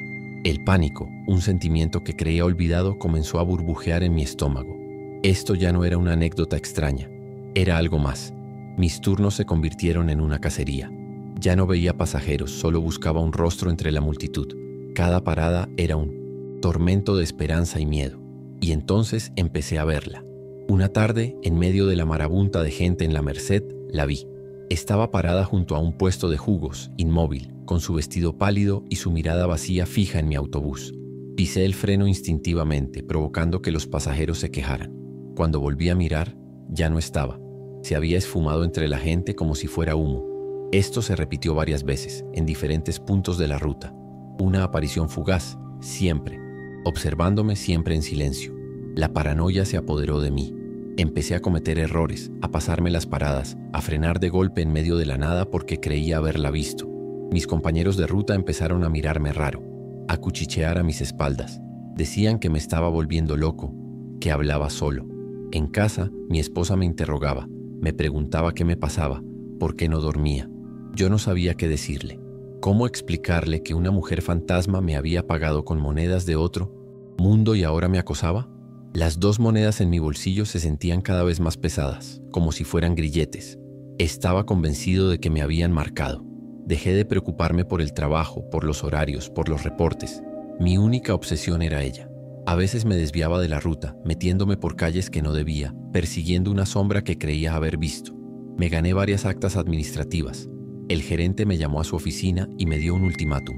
El pánico, un sentimiento que creía olvidado, comenzó a burbujear en mi estómago. Esto ya no era una anécdota extraña, era algo más. Mis turnos se convirtieron en una cacería. Ya no veía pasajeros, solo buscaba un rostro entre la multitud. Cada parada era un tormento de esperanza y miedo. Y entonces empecé a verla. Una tarde, en medio de la marabunta de gente en la Merced, la vi. Estaba parada junto a un puesto de jugos, inmóvil, con su vestido pálido y su mirada vacía fija en mi autobús. Pisé el freno instintivamente, provocando que los pasajeros se quejaran. Cuando volví a mirar, ya no estaba. Se había esfumado entre la gente como si fuera humo. Esto se repitió varias veces, en diferentes puntos de la ruta. Una aparición fugaz, siempre, observándome siempre en silencio. La paranoia se apoderó de mí. Empecé a cometer errores, a pasarme las paradas, a frenar de golpe en medio de la nada porque creía haberla visto. Mis compañeros de ruta empezaron a mirarme raro, a cuchichear a mis espaldas. Decían que me estaba volviendo loco, que hablaba solo. En casa, mi esposa me interrogaba, me preguntaba qué me pasaba, por qué no dormía. Yo no sabía qué decirle. ¿Cómo explicarle que una mujer fantasma me había pagado con monedas de otro mundo y ahora me acosaba? Las 2 monedas en mi bolsillo se sentían cada vez más pesadas, como si fueran grilletes. Estaba convencido de que me habían marcado. Dejé de preocuparme por el trabajo, por los horarios, por los reportes. Mi única obsesión era ella. A veces me desviaba de la ruta, metiéndome por calles que no debía, persiguiendo una sombra que creía haber visto. Me gané varias actas administrativas. El gerente me llamó a su oficina y me dio un ultimátum.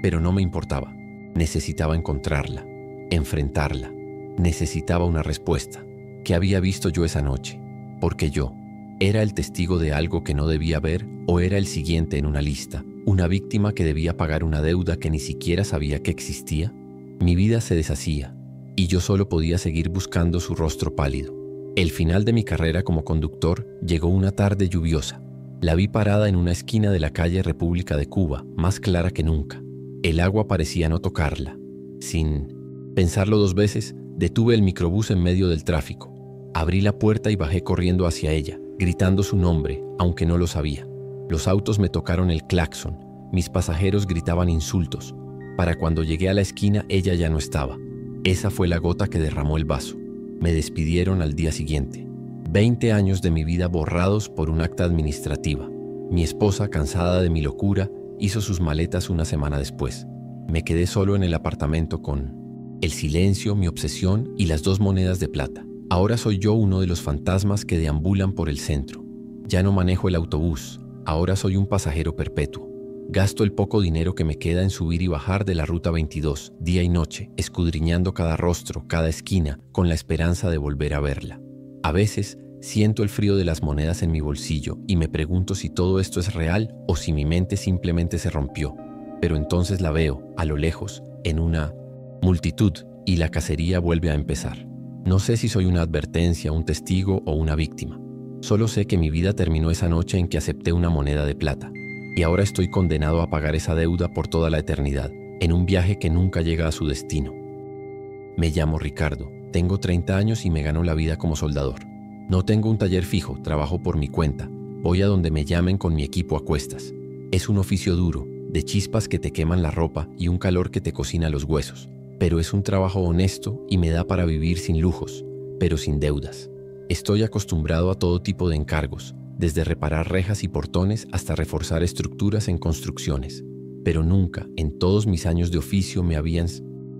Pero no me importaba. Necesitaba encontrarla, enfrentarla. Necesitaba una respuesta. ¿Qué había visto yo esa noche? Porque yo, ¿era el testigo de algo que no debía ver o era el siguiente en una lista, una víctima que debía pagar una deuda que ni siquiera sabía que existía? Mi vida se deshacía y yo solo podía seguir buscando su rostro pálido. El final de mi carrera como conductor llegó una tarde lluviosa. La vi parada en una esquina de la calle República de Cuba, más clara que nunca. El agua parecía no tocarla. Sin pensarlo 2 veces, detuve el microbús en medio del tráfico. Abrí la puerta y bajé corriendo hacia ella, gritando su nombre, aunque no lo sabía. Los autos me tocaron el claxon. Mis pasajeros gritaban insultos. Para cuando llegué a la esquina, ella ya no estaba. Esa fue la gota que derramó el vaso. Me despidieron al día siguiente. 20 años de mi vida borrados por un acta administrativa. Mi esposa, cansada de mi locura, hizo sus maletas una semana después. Me quedé solo en el apartamento con el silencio, mi obsesión y las 2 monedas de plata. Ahora soy yo uno de los fantasmas que deambulan por el centro. Ya no manejo el autobús, ahora soy un pasajero perpetuo. Gasto el poco dinero que me queda en subir y bajar de la Ruta 22, día y noche, escudriñando cada rostro, cada esquina, con la esperanza de volver a verla. A veces, siento el frío de las monedas en mi bolsillo y me pregunto si todo esto es real o si mi mente simplemente se rompió. Pero entonces la veo, a lo lejos, en una multitud, y la cacería vuelve a empezar. No sé si soy una advertencia, un testigo o una víctima. Solo sé que mi vida terminó esa noche en que acepté una moneda de plata. Y ahora estoy condenado a pagar esa deuda por toda la eternidad, en un viaje que nunca llega a su destino. Me llamo Ricardo, tengo 30 años y me gano la vida como soldador. No tengo un taller fijo, trabajo por mi cuenta. Voy a donde me llamen con mi equipo a cuestas. Es un oficio duro, de chispas que te queman la ropa y un calor que te cocina los huesos. Pero es un trabajo honesto y me da para vivir sin lujos, pero sin deudas. Estoy acostumbrado a todo tipo de encargos, desde reparar rejas y portones hasta reforzar estructuras en construcciones. Pero nunca, en todos mis años de oficio, me habían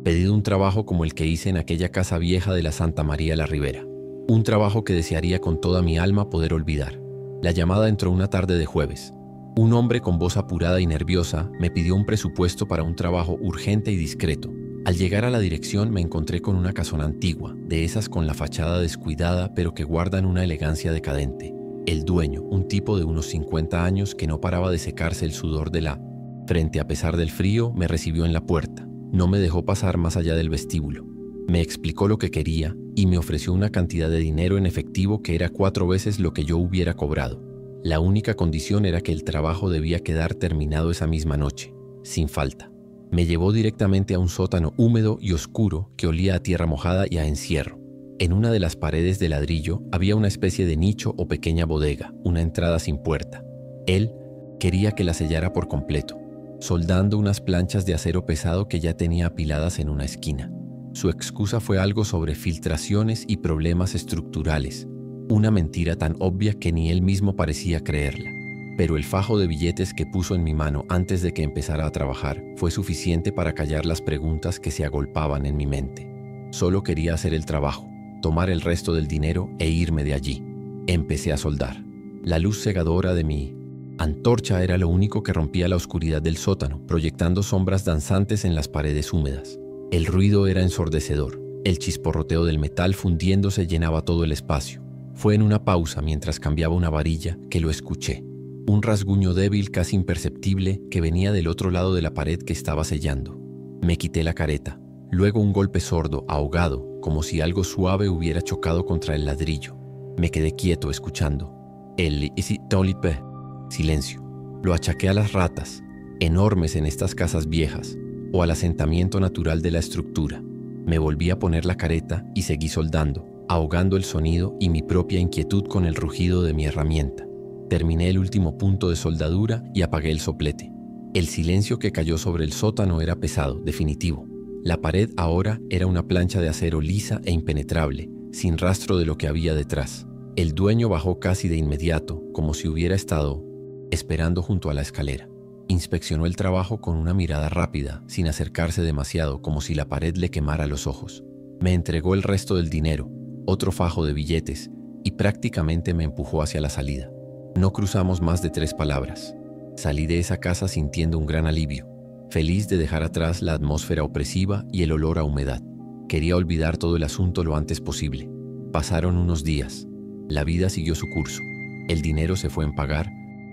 pedido un trabajo como el que hice en aquella casa vieja de la Santa María la Ribera. Un trabajo que desearía con toda mi alma poder olvidar. La llamada entró una tarde de jueves. Un hombre con voz apurada y nerviosa me pidió un presupuesto para un trabajo urgente y discreto. Al llegar a la dirección me encontré con una casona antigua, de esas con la fachada descuidada pero que guardan una elegancia decadente. El dueño, un tipo de unos 50 años que no paraba de secarse el sudor de la frente a pesar del frío, me recibió en la puerta. No me dejó pasar más allá del vestíbulo. Me explicó lo que quería y me ofreció una cantidad de dinero en efectivo que era 4 veces lo que yo hubiera cobrado. La única condición era que el trabajo debía quedar terminado esa misma noche, sin falta. Me llevó directamente a un sótano húmedo y oscuro que olía a tierra mojada y a encierro. En una de las paredes de ladrillo había una especie de nicho o pequeña bodega, una entrada sin puerta. Él quería que la sellara por completo, soldando unas planchas de acero pesado que ya tenía apiladas en una esquina. Su excusa fue algo sobre filtraciones y problemas estructurales, una mentira tan obvia que ni él mismo parecía creerla. Pero el fajo de billetes que puso en mi mano antes de que empezara a trabajar fue suficiente para callar las preguntas que se agolpaban en mi mente. Solo quería hacer el trabajo, tomar el resto del dinero e irme de allí. Empecé a soldar. La luz cegadora de mi antorcha era lo único que rompía la oscuridad del sótano, proyectando sombras danzantes en las paredes húmedas. El ruido era ensordecedor. El chisporroteo del metal fundiéndose llenaba todo el espacio. Fue en una pausa mientras cambiaba una varilla que lo escuché. Un rasguño débil, casi imperceptible, que venía del otro lado de la pared que estaba sellando. Me quité la careta. Luego un golpe sordo, ahogado, como si algo suave hubiera chocado contra el ladrillo. Me quedé quieto, escuchando. Silencio. Lo achaqué a las ratas, enormes en estas casas viejas, o al asentamiento natural de la estructura. Me volví a poner la careta y seguí soldando, ahogando el sonido y mi propia inquietud con el rugido de mi herramienta. Terminé el último punto de soldadura y apagué el soplete. El silencio que cayó sobre el sótano era pesado, definitivo. La pared ahora era una plancha de acero lisa e impenetrable, sin rastro de lo que había detrás. El dueño bajó casi de inmediato, como si hubiera estado esperando junto a la escalera. Inspeccionó el trabajo con una mirada rápida, sin acercarse demasiado, como si la pared le quemara los ojos. Me entregó el resto del dinero, otro fajo de billetes, y prácticamente me empujó hacia la salida. No cruzamos más de 3 palabras. Salí de esa casa sintiendo un gran alivio, feliz de dejar atrás la atmósfera opresiva y el olor a humedad. Quería olvidar todo el asunto lo antes posible. Pasaron unos días. La vida siguió su curso. El dinero se fue en pagar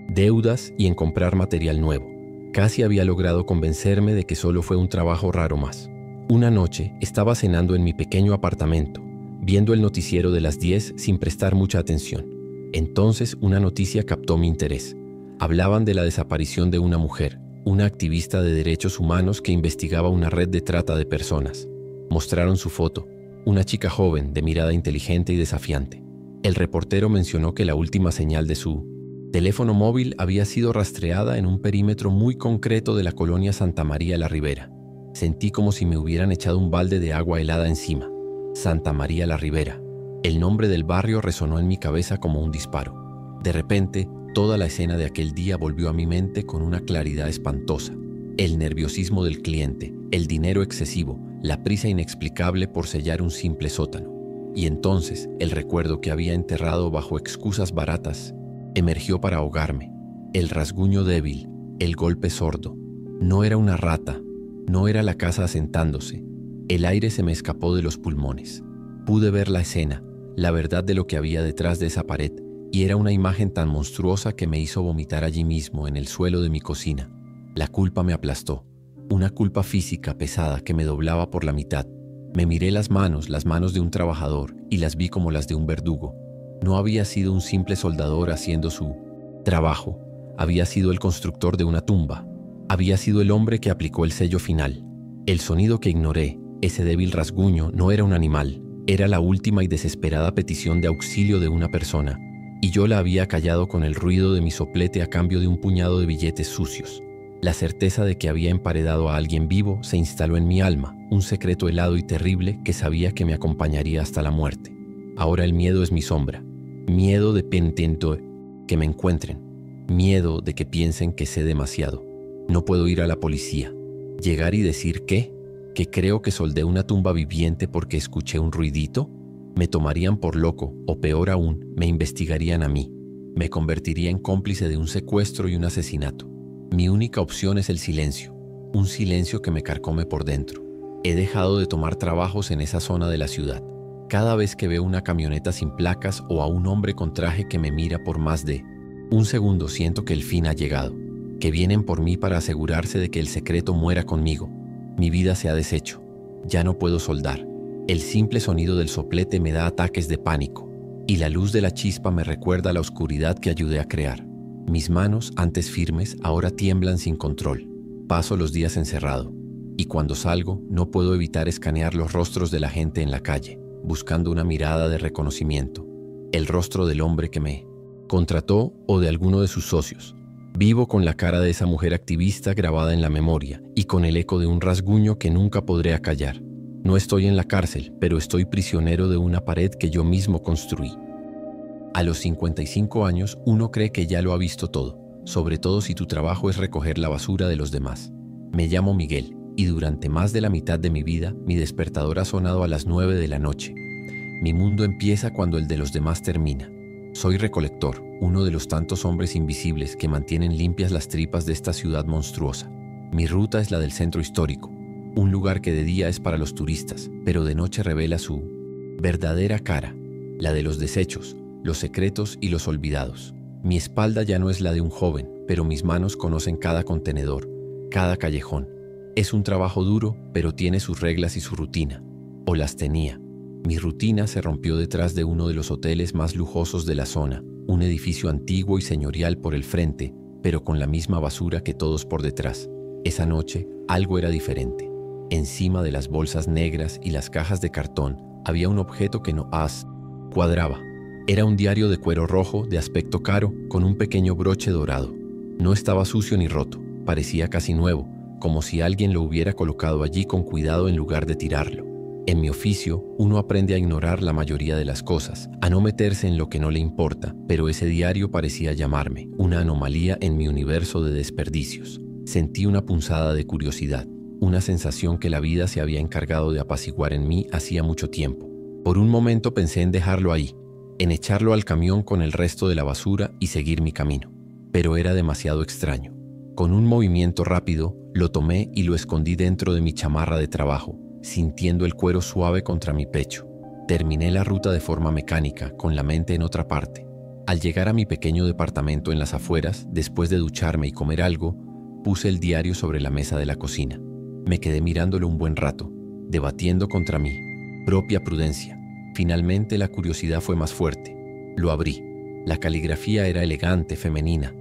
deudas y en comprar material nuevo. Casi había logrado convencerme de que solo fue un trabajo raro más. Una noche estaba cenando en mi pequeño apartamento, viendo el noticiero de las 10 sin prestar mucha atención. Entonces una noticia captó mi interés. Hablaban de la desaparición de una mujer, una activista de derechos humanos que investigaba una red de trata de personas. Mostraron su foto, una chica joven de mirada inteligente y desafiante. El reportero mencionó que la última señal de su teléfono móvil había sido rastreada en un perímetro muy concreto de la colonia Santa María la Ribera. Sentí como si me hubieran echado un balde de agua helada encima. Santa María la Ribera. El nombre del barrio resonó en mi cabeza como un disparo. De repente, toda la escena de aquel día volvió a mi mente con una claridad espantosa. El nerviosismo del cliente, el dinero excesivo, la prisa inexplicable por sellar un simple sótano. Y entonces, el recuerdo que había enterrado bajo excusas baratas emergió para ahogarme. El rasguño débil, el golpe sordo. No era una rata, no era la casa asentándose. El aire se me escapó de los pulmones. Pude ver la escena, la verdad de lo que había detrás de esa pared, y era una imagen tan monstruosa que me hizo vomitar allí mismo, en el suelo de mi cocina. La culpa me aplastó, una culpa física pesada que me doblaba por la mitad. Me miré las manos de un trabajador, y las vi como las de un verdugo. No había sido un simple soldador haciendo su trabajo, había sido el constructor de una tumba, había sido el hombre que aplicó el sello final. El sonido que ignoré, Ese débil rasguño no era un animal, era la última y desesperada petición de auxilio de una persona, y yo la había callado con el ruido de mi soplete a cambio de un puñado de billetes sucios. La certeza de que había emparedado a alguien vivo se instaló en mi alma, un secreto helado y terrible que sabía que me acompañaría hasta la muerte. Ahora el miedo es mi sombra, miedo de que me encuentren, miedo de que piensen que sé demasiado. No puedo ir a la policía, llegar y decir que creo que soldé una tumba viviente porque escuché un ruidito. Me tomarían por loco, o peor aún, me investigarían a mí. Me convertiría en cómplice de un secuestro y un asesinato. Mi única opción es el silencio, un silencio que me carcome por dentro. He dejado de tomar trabajos en esa zona de la ciudad. Cada vez que veo una camioneta sin placas o a un hombre con traje que me mira por más de un segundo, siento que el fin ha llegado, que vienen por mí para asegurarse de que el secreto muera conmigo. Mi vida se ha deshecho. Ya no puedo soldar. El simple sonido del soplete me da ataques de pánico, y la luz de la chispa me recuerda la oscuridad que ayudé a crear. Mis manos, antes firmes, ahora tiemblan sin control. Paso los días encerrado, y cuando salgo no puedo evitar escanear los rostros de la gente en la calle, buscando una mirada de reconocimiento. El rostro del hombre que me contrató o de alguno de sus socios. Vivo con la cara de esa mujer activista grabada en la memoria y con el eco de un rasguño que nunca podré acallar. No estoy en la cárcel, pero estoy prisionero de una pared que yo mismo construí. A los 55 años, uno cree que ya lo ha visto todo, sobre todo si tu trabajo es recoger la basura de los demás. Me llamo Miguel, y durante más de la mitad de mi vida, mi despertador ha sonado a las 9 de la noche. Mi mundo empieza cuando el de los demás termina. Soy recolector, uno de los tantos hombres invisibles que mantienen limpias las tripas de esta ciudad monstruosa. Mi ruta es la del centro histórico, un lugar que de día es para los turistas, pero de noche revela su verdadera cara, la de los desechos, los secretos y los olvidados. Mi espalda ya no es la de un joven, pero mis manos conocen cada contenedor, cada callejón. Es un trabajo duro, pero tiene sus reglas y su rutina. O las tenía. Mi rutina se rompió detrás de uno de los hoteles más lujosos de la zona, un edificio antiguo y señorial por el frente, pero con la misma basura que todos por detrás. Esa noche, algo era diferente. Encima de las bolsas negras y las cajas de cartón, había un objeto que no cuadraba. Era un diario de cuero rojo, de aspecto caro, con un pequeño broche dorado. No estaba sucio ni roto, parecía casi nuevo, como si alguien lo hubiera colocado allí con cuidado en lugar de tirarlo. En mi oficio, uno aprende a ignorar la mayoría de las cosas, a no meterse en lo que no le importa, pero ese diario parecía llamarme, una anomalía en mi universo de desperdicios. Sentí una punzada de curiosidad, una sensación que la vida se había encargado de apaciguar en mí hacía mucho tiempo. Por un momento pensé en dejarlo ahí, en echarlo al camión con el resto de la basura y seguir mi camino. Pero era demasiado extraño. Con un movimiento rápido, lo tomé y lo escondí dentro de mi chamarra de trabajo, sintiendo el cuero suave contra mi pecho. Terminé la ruta de forma mecánica, con la mente en otra parte. Al llegar a mi pequeño departamento en las afueras, después de ducharme y comer algo, puse el diario sobre la mesa de la cocina. Me quedé mirándolo un buen rato, debatiendo contra mi propia prudencia. Finalmente la curiosidad fue más fuerte. Lo abrí. La caligrafía era elegante, femenina,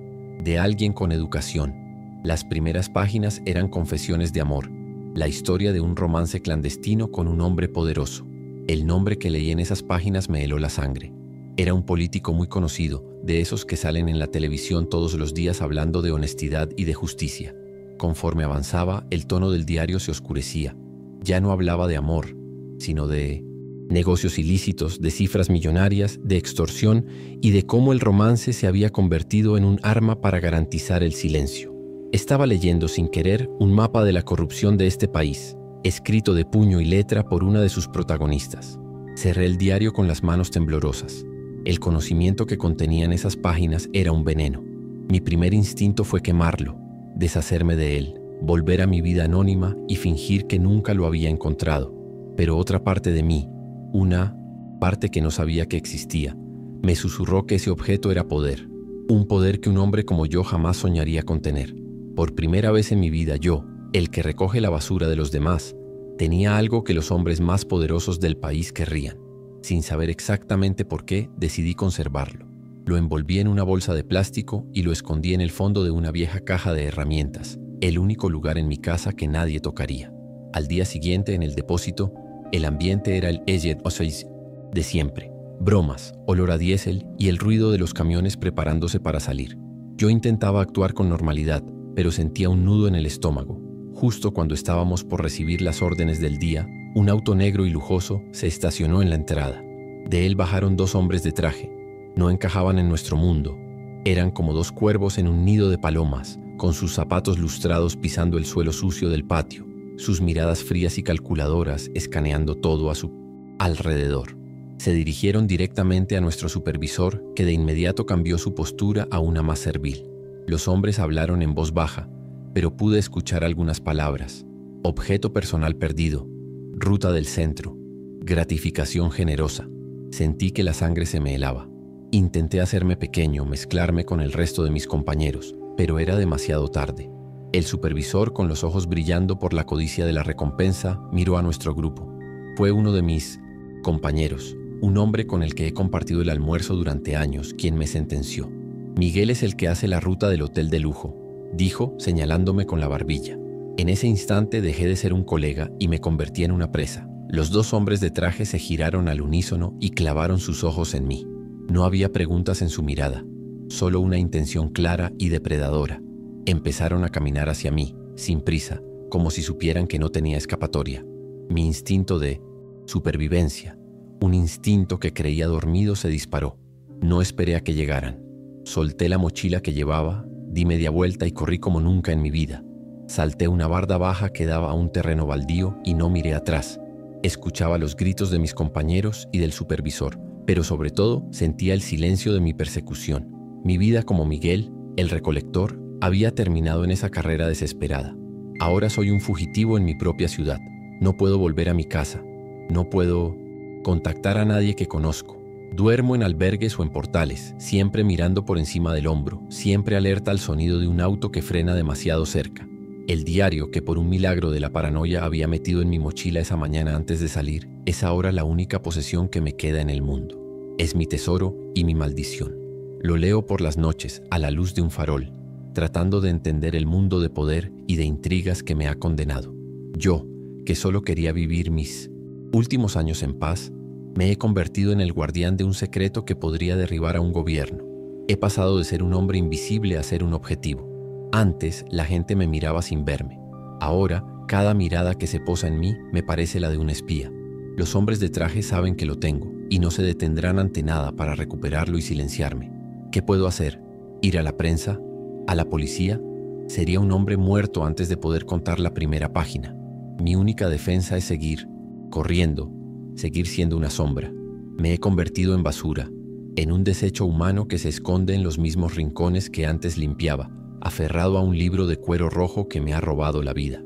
de alguien con educación. Las primeras páginas eran confesiones de amor, la historia de un romance clandestino con un hombre poderoso. El nombre que leí en esas páginas me heló la sangre. Era un político muy conocido, de esos que salen en la televisión todos los días hablando de honestidad y de justicia. Conforme avanzaba, el tono del diario se oscurecía. Ya no hablaba de amor, sino de negocios ilícitos, de cifras millonarias, de extorsión y de cómo el romance se había convertido en un arma para garantizar el silencio. Estaba leyendo sin querer un mapa de la corrupción de este país, escrito de puño y letra por una de sus protagonistas. Cerré el diario con las manos temblorosas. El conocimiento que contenían esas páginas era un veneno. Mi primer instinto fue quemarlo, deshacerme de él, volver a mi vida anónima y fingir que nunca lo había encontrado. Pero otra parte de mí, una parte que no sabía que existía, me susurró que ese objeto era poder, un poder que un hombre como yo jamás soñaría con tener. Por primera vez en mi vida yo, el que recoge la basura de los demás, tenía algo que los hombres más poderosos del país querrían. Sin saber exactamente por qué, decidí conservarlo. Lo envolví en una bolsa de plástico y lo escondí en el fondo de una vieja caja de herramientas, el único lugar en mi casa que nadie tocaría. Al día siguiente, en el depósito, el ambiente era el Eyed Oseis de siempre. Bromas, olor a diésel y el ruido de los camiones preparándose para salir. Yo intentaba actuar con normalidad, pero sentía un nudo en el estómago. Justo cuando estábamos por recibir las órdenes del día, un auto negro y lujoso se estacionó en la entrada. De él bajaron 2 hombres de traje. No encajaban en nuestro mundo. Eran como 2 cuervos en un nido de palomas, con sus zapatos lustrados pisando el suelo sucio del patio, sus miradas frías y calculadoras escaneando todo a su alrededor. Se dirigieron directamente a nuestro supervisor, que de inmediato cambió su postura a una más servil. Los hombres hablaron en voz baja, pero pude escuchar algunas palabras. Objeto personal perdido, ruta del centro, gratificación generosa. Sentí que la sangre se me helaba. Intenté hacerme pequeño, mezclarme con el resto de mis compañeros, pero era demasiado tarde. El supervisor, con los ojos brillando por la codicia de la recompensa, miró a nuestro grupo. Fue uno de mis compañeros, un hombre con el que he compartido el almuerzo durante años, quien me sentenció. Miguel es el que hace la ruta del hotel de lujo, dijo, señalándome con la barbilla. En ese instante dejé de ser un colega y me convertí en una presa. Los 2 hombres de traje se giraron al unísono y clavaron sus ojos en mí. No había preguntas en su mirada, solo una intención clara y depredadora. Empezaron a caminar hacia mí, sin prisa, como si supieran que no tenía escapatoria. Mi instinto de supervivencia, un instinto que creía dormido, se disparó. No esperé a que llegaran. Solté la mochila que llevaba, di media vuelta y corrí como nunca en mi vida. Salté una barda baja que daba a un terreno baldío y no miré atrás. Escuchaba los gritos de mis compañeros y del supervisor, pero sobre todo sentía el silencio de mi persecución. Mi vida como Miguel, el recolector, había terminado en esa carrera desesperada. Ahora soy un fugitivo en mi propia ciudad. No puedo volver a mi casa. No puedo contactar a nadie que conozco. Duermo en albergues o en portales, siempre mirando por encima del hombro, siempre alerta al sonido de un auto que frena demasiado cerca. El diario que por un milagro de la paranoia había metido en mi mochila esa mañana antes de salir es ahora la única posesión que me queda en el mundo. Es mi tesoro y mi maldición. Lo leo por las noches a la luz de un farol, tratando de entender el mundo de poder y de intrigas que me ha condenado. Yo, que solo quería vivir mis últimos años en paz, me he convertido en el guardián de un secreto que podría derribar a un gobierno. He pasado de ser un hombre invisible a ser un objetivo. Antes, la gente me miraba sin verme. Ahora, cada mirada que se posa en mí me parece la de un espía. Los hombres de traje saben que lo tengo y no se detendrán ante nada para recuperarlo y silenciarme. ¿Qué puedo hacer? ¿Ir a la prensa? ¿A la policía? Sería un hombre muerto antes de poder contar la primera página. Mi única defensa es seguir, corriendo, seguir siendo una sombra. Me he convertido en basura, en un desecho humano que se esconde en los mismos rincones que antes limpiaba, aferrado a un libro de cuero rojo que me ha robado la vida.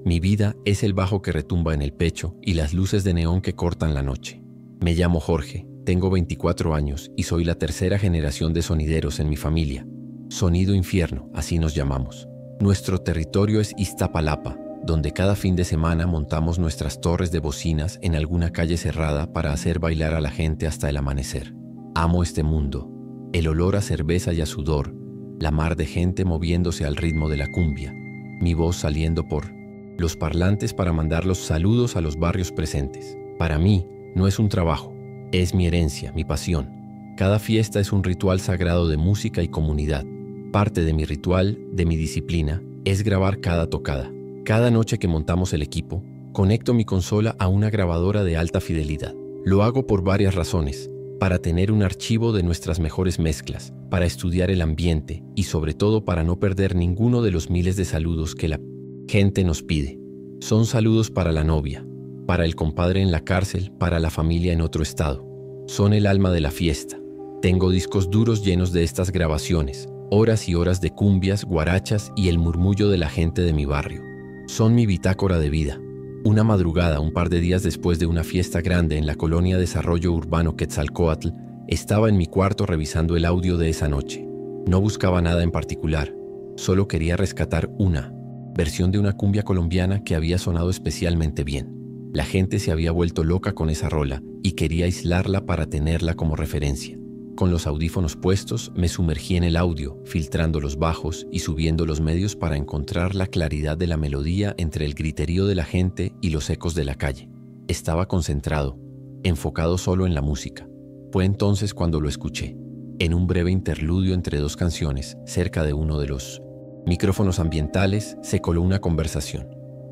Mi vida es el bajo que retumba en el pecho y las luces de neón que cortan la noche. Me llamo Jorge, tengo 24 años y soy la 3ª generación de sonideros en mi familia. Sonido Infierno, así nos llamamos. Nuestro territorio es Iztapalapa, donde cada fin de semana montamos nuestras torres de bocinas en alguna calle cerrada para hacer bailar a la gente hasta el amanecer. Amo este mundo, el olor a cerveza y a sudor, la mar de gente moviéndose al ritmo de la cumbia, mi voz saliendo por los parlantes para mandar los saludos a los barrios presentes. Para mí, no es un trabajo, es mi herencia, mi pasión. Cada fiesta es un ritual sagrado de música y comunidad. Parte de mi ritual, de mi disciplina, es grabar cada tocada. Cada noche que montamos el equipo, conecto mi consola a una grabadora de alta fidelidad. Lo hago por varias razones. Para tener un archivo de nuestras mejores mezclas, para estudiar el ambiente y sobre todo para no perder ninguno de los miles de saludos que la gente nos pide. Son saludos para la novia, para el compadre en la cárcel, para la familia en otro estado. Son el alma de la fiesta. Tengo discos duros llenos de estas grabaciones, horas y horas de cumbias, guarachas y el murmullo de la gente de mi barrio. Son mi bitácora de vida. Una madrugada, un par de días después de una fiesta grande en la colonia Desarrollo Urbano Quetzalcóatl, estaba en mi cuarto revisando el audio de esa noche. No buscaba nada en particular, solo quería rescatar una versión de una cumbia colombiana que había sonado especialmente bien. La gente se había vuelto loca con esa rola y quería aislarla para tenerla como referencia. Con los audífonos puestos, me sumergí en el audio, filtrando los bajos y subiendo los medios para encontrar la claridad de la melodía entre el griterío de la gente y los ecos de la calle. Estaba concentrado, enfocado solo en la música. Fue entonces cuando lo escuché, en un breve interludio entre dos canciones, cerca de uno de los micrófonos ambientales, se coló una conversación.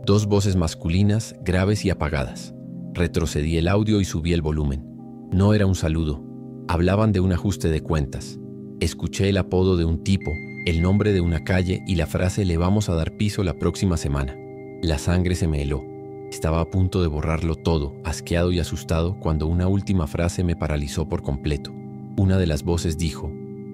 Dos voces masculinas, graves y apagadas. Retrocedí el audio y subí el volumen. No era un saludo. Hablaban de un ajuste de cuentas. Escuché el apodo de un tipo, el nombre de una calle y la frase «le vamos a dar piso la próxima semana». La sangre se me heló. Estaba a punto de borrarlo todo, asqueado y asustado, cuando una última frase me paralizó por completo. Una de las voces dijo: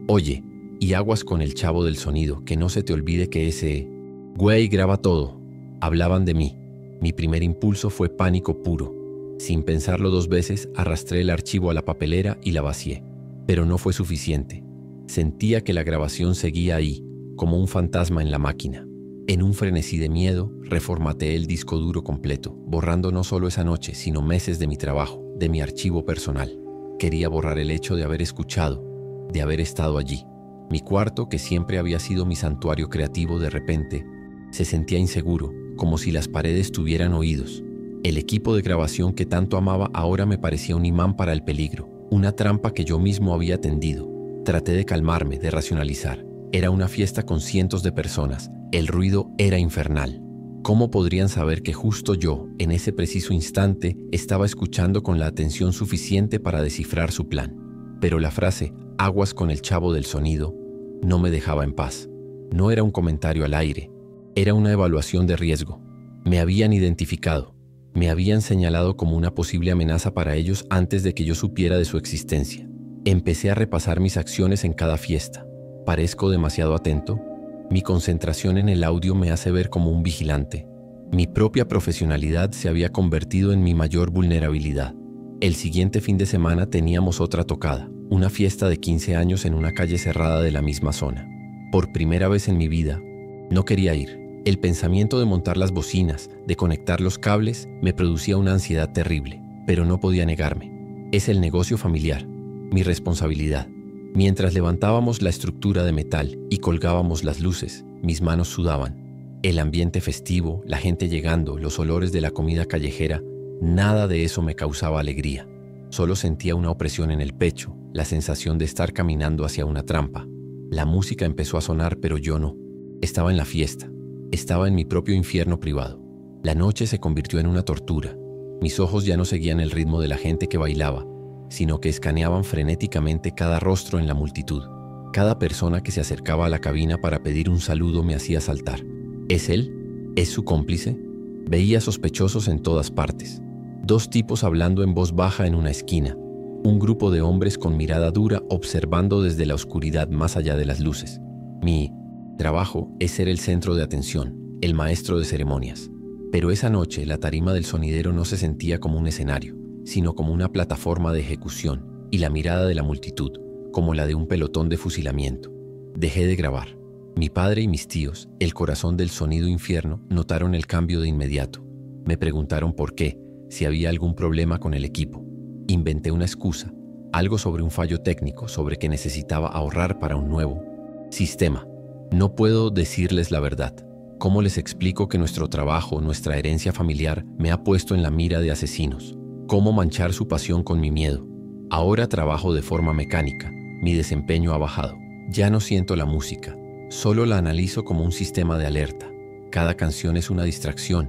«Oye, y aguas con el chavo del sonido, que no se te olvide que ese güey graba todo». Hablaban de mí. Mi primer impulso fue pánico puro. Sin pensarlo dos veces, arrastré el archivo a la papelera y la vacié. Pero no fue suficiente. Sentía que la grabación seguía ahí, como un fantasma en la máquina. En un frenesí de miedo, reformateé el disco duro completo, borrando no solo esa noche, sino meses de mi trabajo, de mi archivo personal. Quería borrar el hecho de haber escuchado, de haber estado allí. Mi cuarto, que siempre había sido mi santuario creativo, de repente se sentía inseguro, como si las paredes tuvieran oídos. El equipo de grabación que tanto amaba ahora me parecía un imán para el peligro, una trampa que yo mismo había tendido. Traté de calmarme, de racionalizar. Era una fiesta con cientos de personas. El ruido era infernal. ¿Cómo podrían saber que justo yo, en ese preciso instante, estaba escuchando con la atención suficiente para descifrar su plan? Pero la frase «aguas con el chavo del sonido» no me dejaba en paz. No era un comentario al aire. Era una evaluación de riesgo. Me habían identificado. Me habían señalado como una posible amenaza para ellos antes de que yo supiera de su existencia. Empecé a repasar mis acciones en cada fiesta. ¿Parezco demasiado atento? Mi concentración en el audio me hace ver como un vigilante. Mi propia profesionalidad se había convertido en mi mayor vulnerabilidad. El siguiente fin de semana teníamos otra tocada, una fiesta de 15 años en una calle cerrada de la misma zona. Por primera vez en mi vida, no quería ir. El pensamiento de montar las bocinas, de conectar los cables, me producía una ansiedad terrible, pero no podía negarme. Es el negocio familiar, mi responsabilidad. Mientras levantábamos la estructura de metal y colgábamos las luces, mis manos sudaban. El ambiente festivo, la gente llegando, los olores de la comida callejera, nada de eso me causaba alegría. Solo sentía una opresión en el pecho, la sensación de estar caminando hacia una trampa. La música empezó a sonar, pero yo no. Estaba en la fiesta. Estaba en mi propio infierno privado. La noche se convirtió en una tortura. Mis ojos ya no seguían el ritmo de la gente que bailaba, sino que escaneaban frenéticamente cada rostro en la multitud. Cada persona que se acercaba a la cabina para pedir un saludo me hacía saltar. ¿Es él? ¿Es su cómplice? Veía sospechosos en todas partes. Dos tipos hablando en voz baja en una esquina. Un grupo de hombres con mirada dura observando desde la oscuridad más allá de las luces. Mi trabajo es ser el centro de atención, el maestro de ceremonias. Pero esa noche la tarima del sonidero no se sentía como un escenario, sino como una plataforma de ejecución, y la mirada de la multitud, como la de un pelotón de fusilamiento. Dejé de grabar. Mi padre y mis tíos, el corazón del sonido infierno, notaron el cambio de inmediato. Me preguntaron por qué, si había algún problema con el equipo. Inventé una excusa, algo sobre un fallo técnico, sobre que necesitaba ahorrar para un nuevo sistema. No puedo decirles la verdad. ¿Cómo les explico que nuestro trabajo, nuestra herencia familiar, me ha puesto en la mira de asesinos? ¿Cómo manchar su pasión con mi miedo? Ahora trabajo de forma mecánica. Mi desempeño ha bajado. Ya no siento la música. Solo la analizo como un sistema de alerta. Cada canción es una distracción.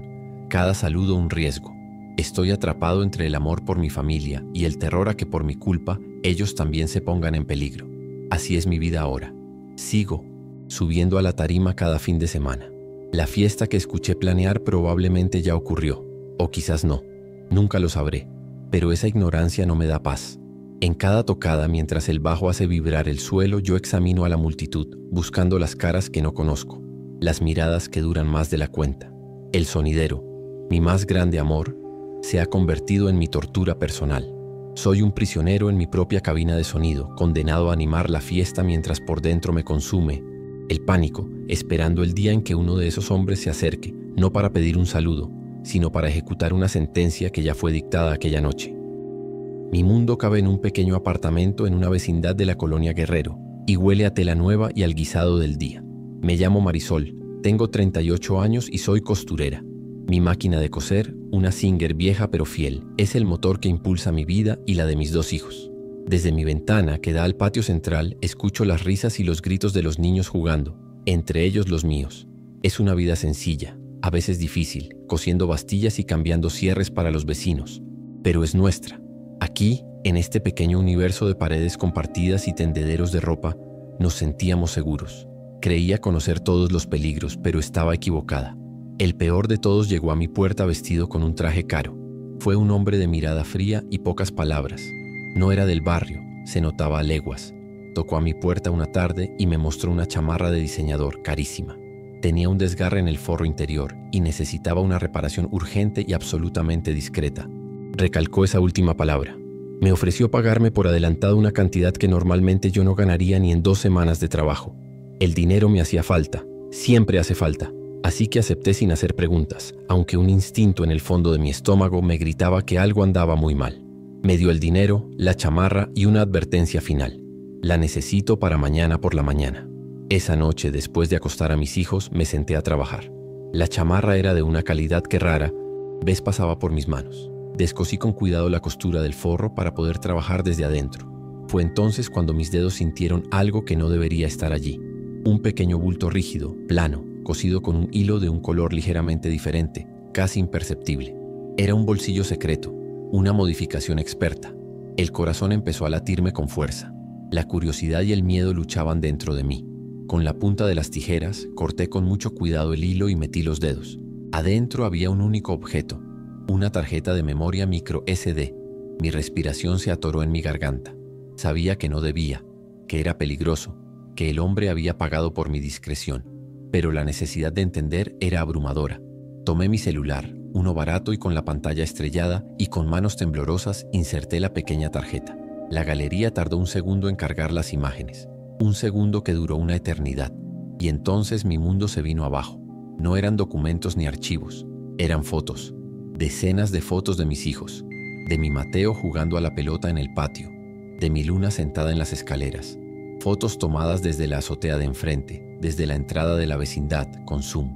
Cada saludo un riesgo. Estoy atrapado entre el amor por mi familia y el terror a que por mi culpa ellos también se pongan en peligro. Así es mi vida ahora. Sigo subiendo a la tarima cada fin de semana. La fiesta que escuché planear probablemente ya ocurrió, o quizás no. Nunca lo sabré, pero esa ignorancia no me da paz. En cada tocada, mientras el bajo hace vibrar el suelo, yo examino a la multitud, buscando las caras que no conozco, las miradas que duran más de la cuenta. El sonidero, mi más grande amor, se ha convertido en mi tortura personal. Soy un prisionero en mi propia cabina de sonido, condenado a animar la fiesta mientras por dentro me consume el pánico, esperando el día en que uno de esos hombres se acerque, no para pedir un saludo, sino para ejecutar una sentencia que ya fue dictada aquella noche. Mi mundo cabe en un pequeño apartamento en una vecindad de la colonia Guerrero y huele a tela nueva y al guisado del día. Me llamo Marisol, tengo 38 años y soy costurera. Mi máquina de coser, una Singer vieja pero fiel, es el motor que impulsa mi vida y la de mis 2 hijos. Desde mi ventana, que da al patio central, escucho las risas y los gritos de los niños jugando, entre ellos los míos. Es una vida sencilla, a veces difícil, cosiendo bastillas y cambiando cierres para los vecinos, pero es nuestra. Aquí, en este pequeño universo de paredes compartidas y tendederos de ropa, nos sentíamos seguros. Creía conocer todos los peligros, pero estaba equivocada. El peor de todos llegó a mi puerta vestido con un traje caro. Fue un hombre de mirada fría y pocas palabras. No era del barrio, se notaba a leguas. Tocó a mi puerta una tarde y me mostró una chamarra de diseñador carísima. Tenía un desgarre en el forro interior y necesitaba una reparación urgente y absolutamente discreta. Recalcó esa última palabra. Me ofreció pagarme por adelantado una cantidad que normalmente yo no ganaría ni en 2 semanas de trabajo. El dinero me hacía falta, siempre hace falta, así que acepté sin hacer preguntas, aunque un instinto en el fondo de mi estómago me gritaba que algo andaba muy mal. Me dio el dinero, la chamarra y una advertencia final. La necesito para mañana por la mañana. Esa noche, después de acostar a mis hijos, me senté a trabajar. La chamarra era de una calidad que rara vez pasaba por mis manos. Descosí con cuidado la costura del forro para poder trabajar desde adentro. Fue entonces cuando mis dedos sintieron algo que no debería estar allí. Un pequeño bulto rígido, plano, cosido con un hilo de un color ligeramente diferente, casi imperceptible. Era un bolsillo secreto, una modificación experta. El corazón empezó a latirme con fuerza. La curiosidad y el miedo luchaban dentro de mí. Con la punta de las tijeras, corté con mucho cuidado el hilo y metí los dedos. Adentro había un único objeto, una tarjeta de memoria micro SD. Mi respiración se atoró en mi garganta. Sabía que no debía, que era peligroso, que el hombre había pagado por mi discreción, pero la necesidad de entender era abrumadora. Tomé mi celular, uno barato y con la pantalla estrellada, y con manos temblorosas inserté la pequeña tarjeta. La galería tardó un segundo en cargar las imágenes, un segundo que duró una eternidad, y entonces mi mundo se vino abajo. No eran documentos ni archivos, eran fotos. Decenas de fotos de mis hijos, de mi Mateo jugando a la pelota en el patio, de mi Luna sentada en las escaleras, fotos tomadas desde la azotea de enfrente, desde la entrada de la vecindad, con zoom.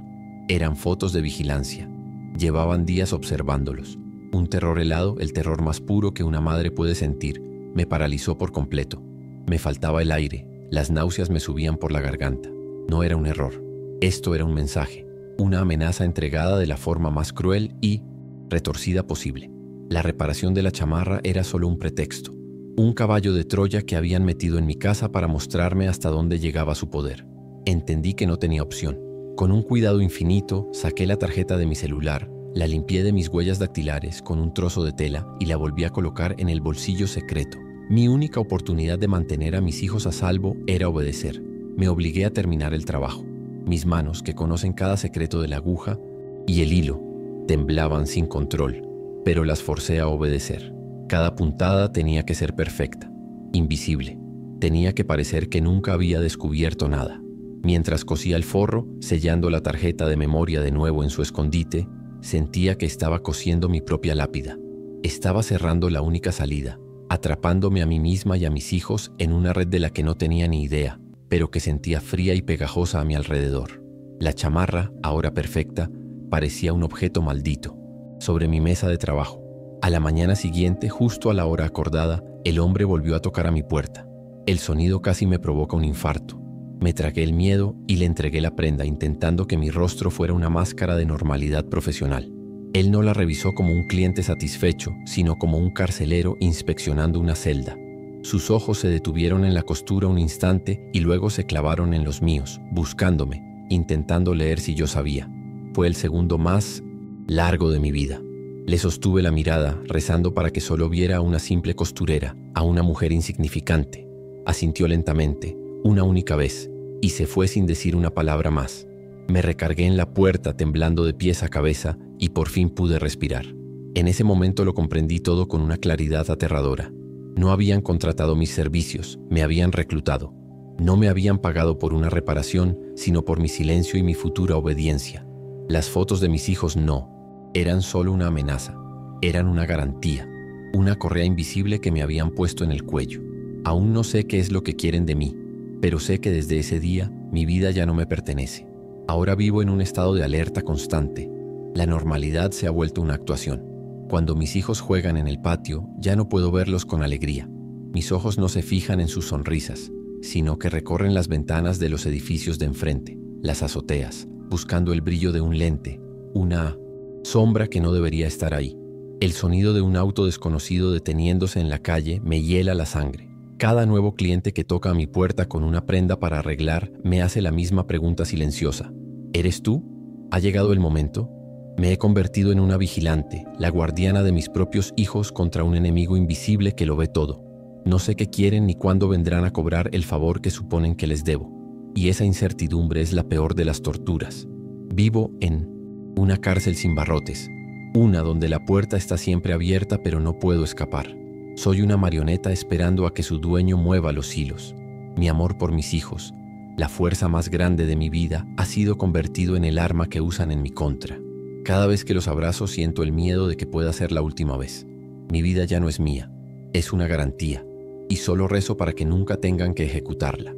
Eran fotos de vigilancia. Llevaban días observándolos. Un terror helado, el terror más puro que una madre puede sentir, me paralizó por completo. Me faltaba el aire, las náuseas me subían por la garganta. No era un error, esto era un mensaje, una amenaza entregada de la forma más cruel y retorcida posible. La reparación de la chamarra era solo un pretexto, un caballo de Troya que habían metido en mi casa para mostrarme hasta dónde llegaba su poder. Entendí que no tenía opción. Con un cuidado infinito, saqué la tarjeta de mi celular, la limpié de mis huellas dactilares con un trozo de tela y la volví a colocar en el bolsillo secreto. Mi única oportunidad de mantener a mis hijos a salvo era obedecer. Me obligué a terminar el trabajo. Mis manos, que conocen cada secreto de la aguja y el hilo, temblaban sin control, pero las forcé a obedecer. Cada puntada tenía que ser perfecta, invisible. Tenía que parecer que nunca había descubierto nada. Mientras cosía el forro, sellando la tarjeta de memoria de nuevo en su escondite, sentía que estaba cosiendo mi propia lápida. Estaba cerrando la única salida, atrapándome a mí misma y a mis hijos en una red de la que no tenía ni idea, pero que sentía fría y pegajosa a mi alrededor. La chamarra, ahora perfecta, parecía un objeto maldito, sobre mi mesa de trabajo. A la mañana siguiente, justo a la hora acordada, el hombre volvió a tocar a mi puerta. El sonido casi me provoca un infarto. Me tragué el miedo y le entregué la prenda, intentando que mi rostro fuera una máscara de normalidad profesional. Él no la revisó como un cliente satisfecho, sino como un carcelero inspeccionando una celda. Sus ojos se detuvieron en la costura un instante y luego se clavaron en los míos, buscándome, intentando leer si yo sabía. Fue el segundo más largo de mi vida. Le sostuve la mirada, rezando para que solo viera a una simple costurera, a una mujer insignificante. Asintió lentamente, una única vez, y se fue sin decir una palabra más. Me recargué en la puerta temblando de pies a cabeza y por fin pude respirar. En ese momento lo comprendí todo con una claridad aterradora. No habían contratado mis servicios, me habían reclutado. No me habían pagado por una reparación, sino por mi silencio y mi futura obediencia. Las fotos de mis hijos no, eran solo una amenaza, eran una garantía, una correa invisible que me habían puesto en el cuello. Aún no sé qué es lo que quieren de mí, pero sé que desde ese día mi vida ya no me pertenece. Ahora vivo en un estado de alerta constante. La normalidad se ha vuelto una actuación. Cuando mis hijos juegan en el patio, ya no puedo verlos con alegría. Mis ojos no se fijan en sus sonrisas, sino que recorren las ventanas de los edificios de enfrente, las azoteas, buscando el brillo de un lente, una sombra que no debería estar ahí. El sonido de un auto desconocido deteniéndose en la calle me hiela la sangre. Cada nuevo cliente que toca a mi puerta con una prenda para arreglar me hace la misma pregunta silenciosa. ¿Eres tú? ¿Ha llegado el momento? Me he convertido en una vigilante, la guardiana de mis propios hijos contra un enemigo invisible que lo ve todo. No sé qué quieren ni cuándo vendrán a cobrar el favor que suponen que les debo. Y esa incertidumbre es la peor de las torturas. Vivo en una cárcel sin barrotes, una donde la puerta está siempre abierta pero no puedo escapar. Soy una marioneta esperando a que su dueño mueva los hilos. Mi amor por mis hijos, la fuerza más grande de mi vida, ha sido convertido en el arma que usan en mi contra. Cada vez que los abrazo siento el miedo de que pueda ser la última vez. Mi vida ya no es mía, es una garantía, y solo rezo para que nunca tengan que ejecutarla.